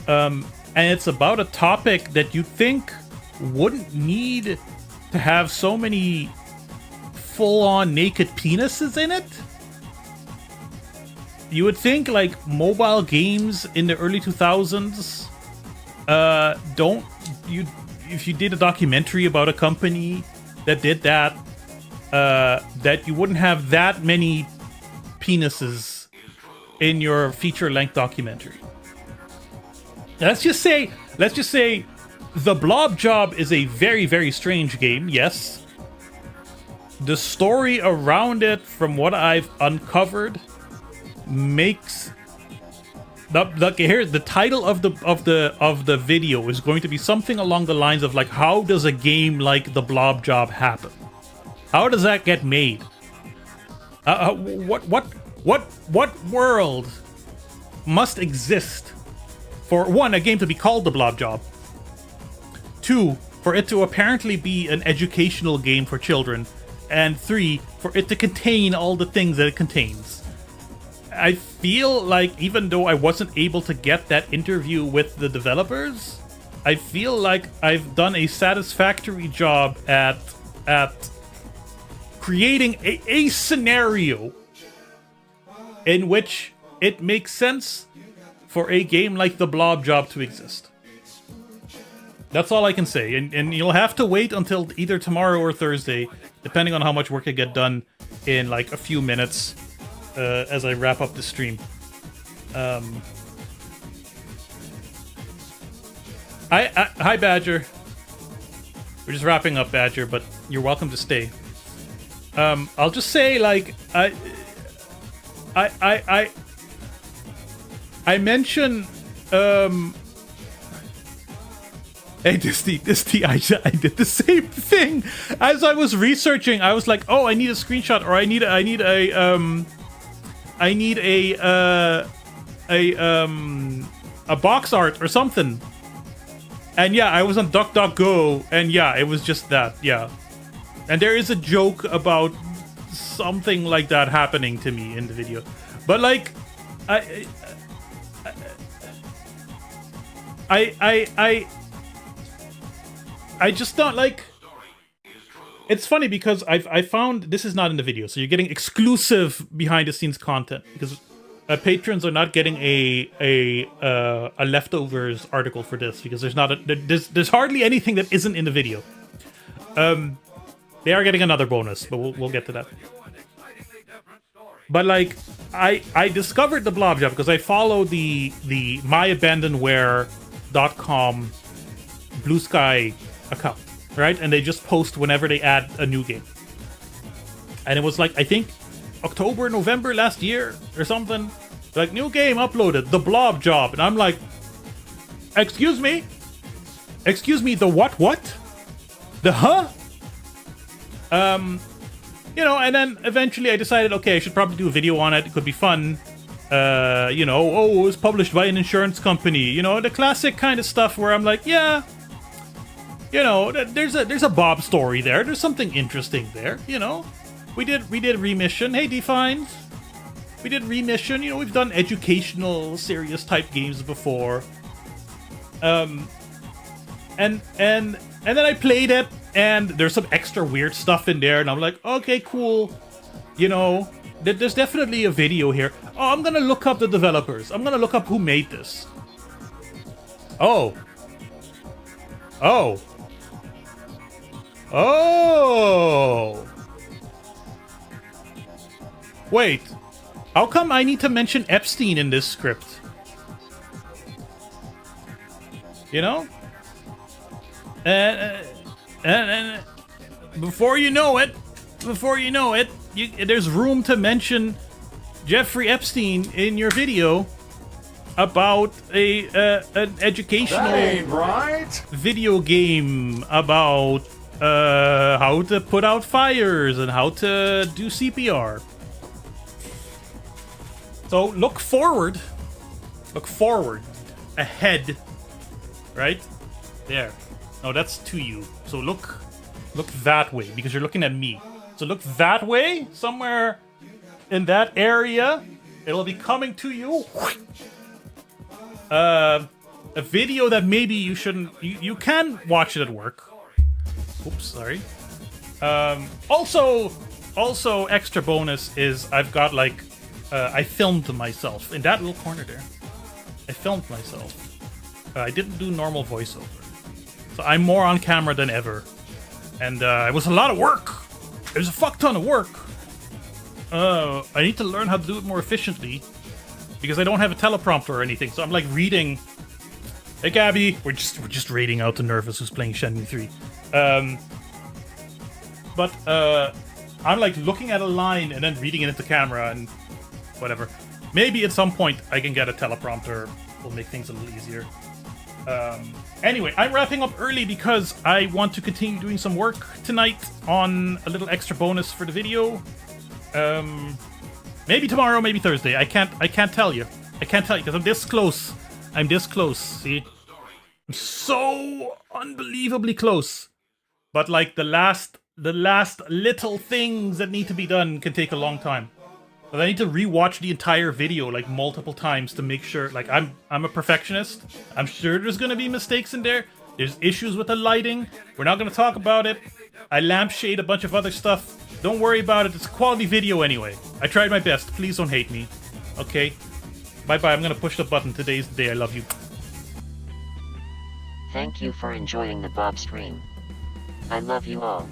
And it's about a topic that you think wouldn't need to have so many full-on naked penises in it. You would think like mobile games in the early 2000s if you did a documentary about a company that did that, that you wouldn't have that many penises in your feature-length documentary. Let's just say The Blob Job is a very, very strange game, yes. The story around it, from what I've uncovered, makes the title of the video is going to be something along the lines of like, how does a game like The Blob Job happen? How does that get made? What world must exist for, one, a game to be called The Blob Job, two, for it to apparently be an educational game for children, and three, for it to contain all the things that it contains? I feel like even though I wasn't able to get that interview with the developers, I feel like I've done a satisfactory job at creating a scenario in which it makes sense for a game like The Blob Job to exist. That's all I can say, and you'll have to wait until either tomorrow or Thursday, depending on how much work I get done in like a few minutes, as I wrap up the stream. Hi Badger. We're just wrapping up, Badger, but you're welcome to stay. I'll just say, like, I mentioned, hey, Disty, I did the same thing as I was researching. I was like, oh, I need a screenshot, or I need a box art or something. And yeah, I was on DuckDuckGo, and yeah, it was just that, yeah. And there is a joke about something like that happening to me in the video. But like, I just don't like. It's funny because I found this is not in the video, so you're getting exclusive behind the scenes content because patrons are not getting a leftovers article for this because there's hardly anything that isn't in the video. They are getting another bonus, but we'll get to that. But like, I discovered The Blob Job because I follow the myabandonware.com Blue Sky account, right? And they just post whenever they add a new game. And it was like, I think October, November last year or something. Like, new game uploaded, The Blob Job. And I'm like, excuse me? Excuse me, the what? The huh? You know, and then eventually I decided, okay, I should probably do a video on it. It could be fun. You know, oh, it was published by an insurance company. You know, the classic kind of stuff where I'm like, yeah, you know, there's a Bob story there. There's something interesting there. You know, we did Remission. Hey, Defines. We did Remission. You know, we've done educational, serious type games before. And then I played it, and there's some extra weird stuff in there, and I'm like, okay, cool. You know, There's definitely a video here. Oh, I'm gonna look up the developers. I'm gonna look up who made this. Oh. Oh. Oh. Wait. How come I need to mention Epstein in this script? You know? And before you know it, there's room to mention Jeffrey Epstein in your video about an educational That ain't right. video game about how to put out fires and how to do CPR. So look forward, ahead, right? There. No, that's to you. So look that way because you're looking at me. So look that way, somewhere in that area. It'll be coming to you. A video that maybe you shouldn't. You can watch it at work. Oops, sorry. Also, extra bonus is I've got like I filmed myself in that little corner there. I filmed myself. I didn't do normal voiceover. So I'm more on camera than ever. And it was a lot of work. It was a fuck ton of work. I need to learn how to do it more efficiently. Because I don't have a teleprompter or anything. So I'm like reading. Hey Gabby, we're just raiding out the Nervous who's playing Shenmue 3. But I'm like looking at a line and then reading it into camera and whatever. Maybe at some point I can get a teleprompter. Will make things a little easier. Anyway, I'm wrapping up early because I want to continue doing some work tonight on a little extra bonus for the video. Maybe tomorrow, maybe Thursday. I can't tell you. I can't tell you because I'm this close. I'm this close. See, I'm so unbelievably close. But like the last little things that need to be done can take a long time. But I need to rewatch the entire video like multiple times to make sure. Like I'm a perfectionist. I'm sure there's gonna be mistakes in there. There's issues with the lighting. We're not gonna talk about it. I lampshade a bunch of other stuff. Don't worry about it. It's a quality video anyway. I tried my best. Please don't hate me. Okay. Bye bye. I'm gonna push the button. Today's the day. I love you. Thank you for enjoying the Bob stream. I love you all.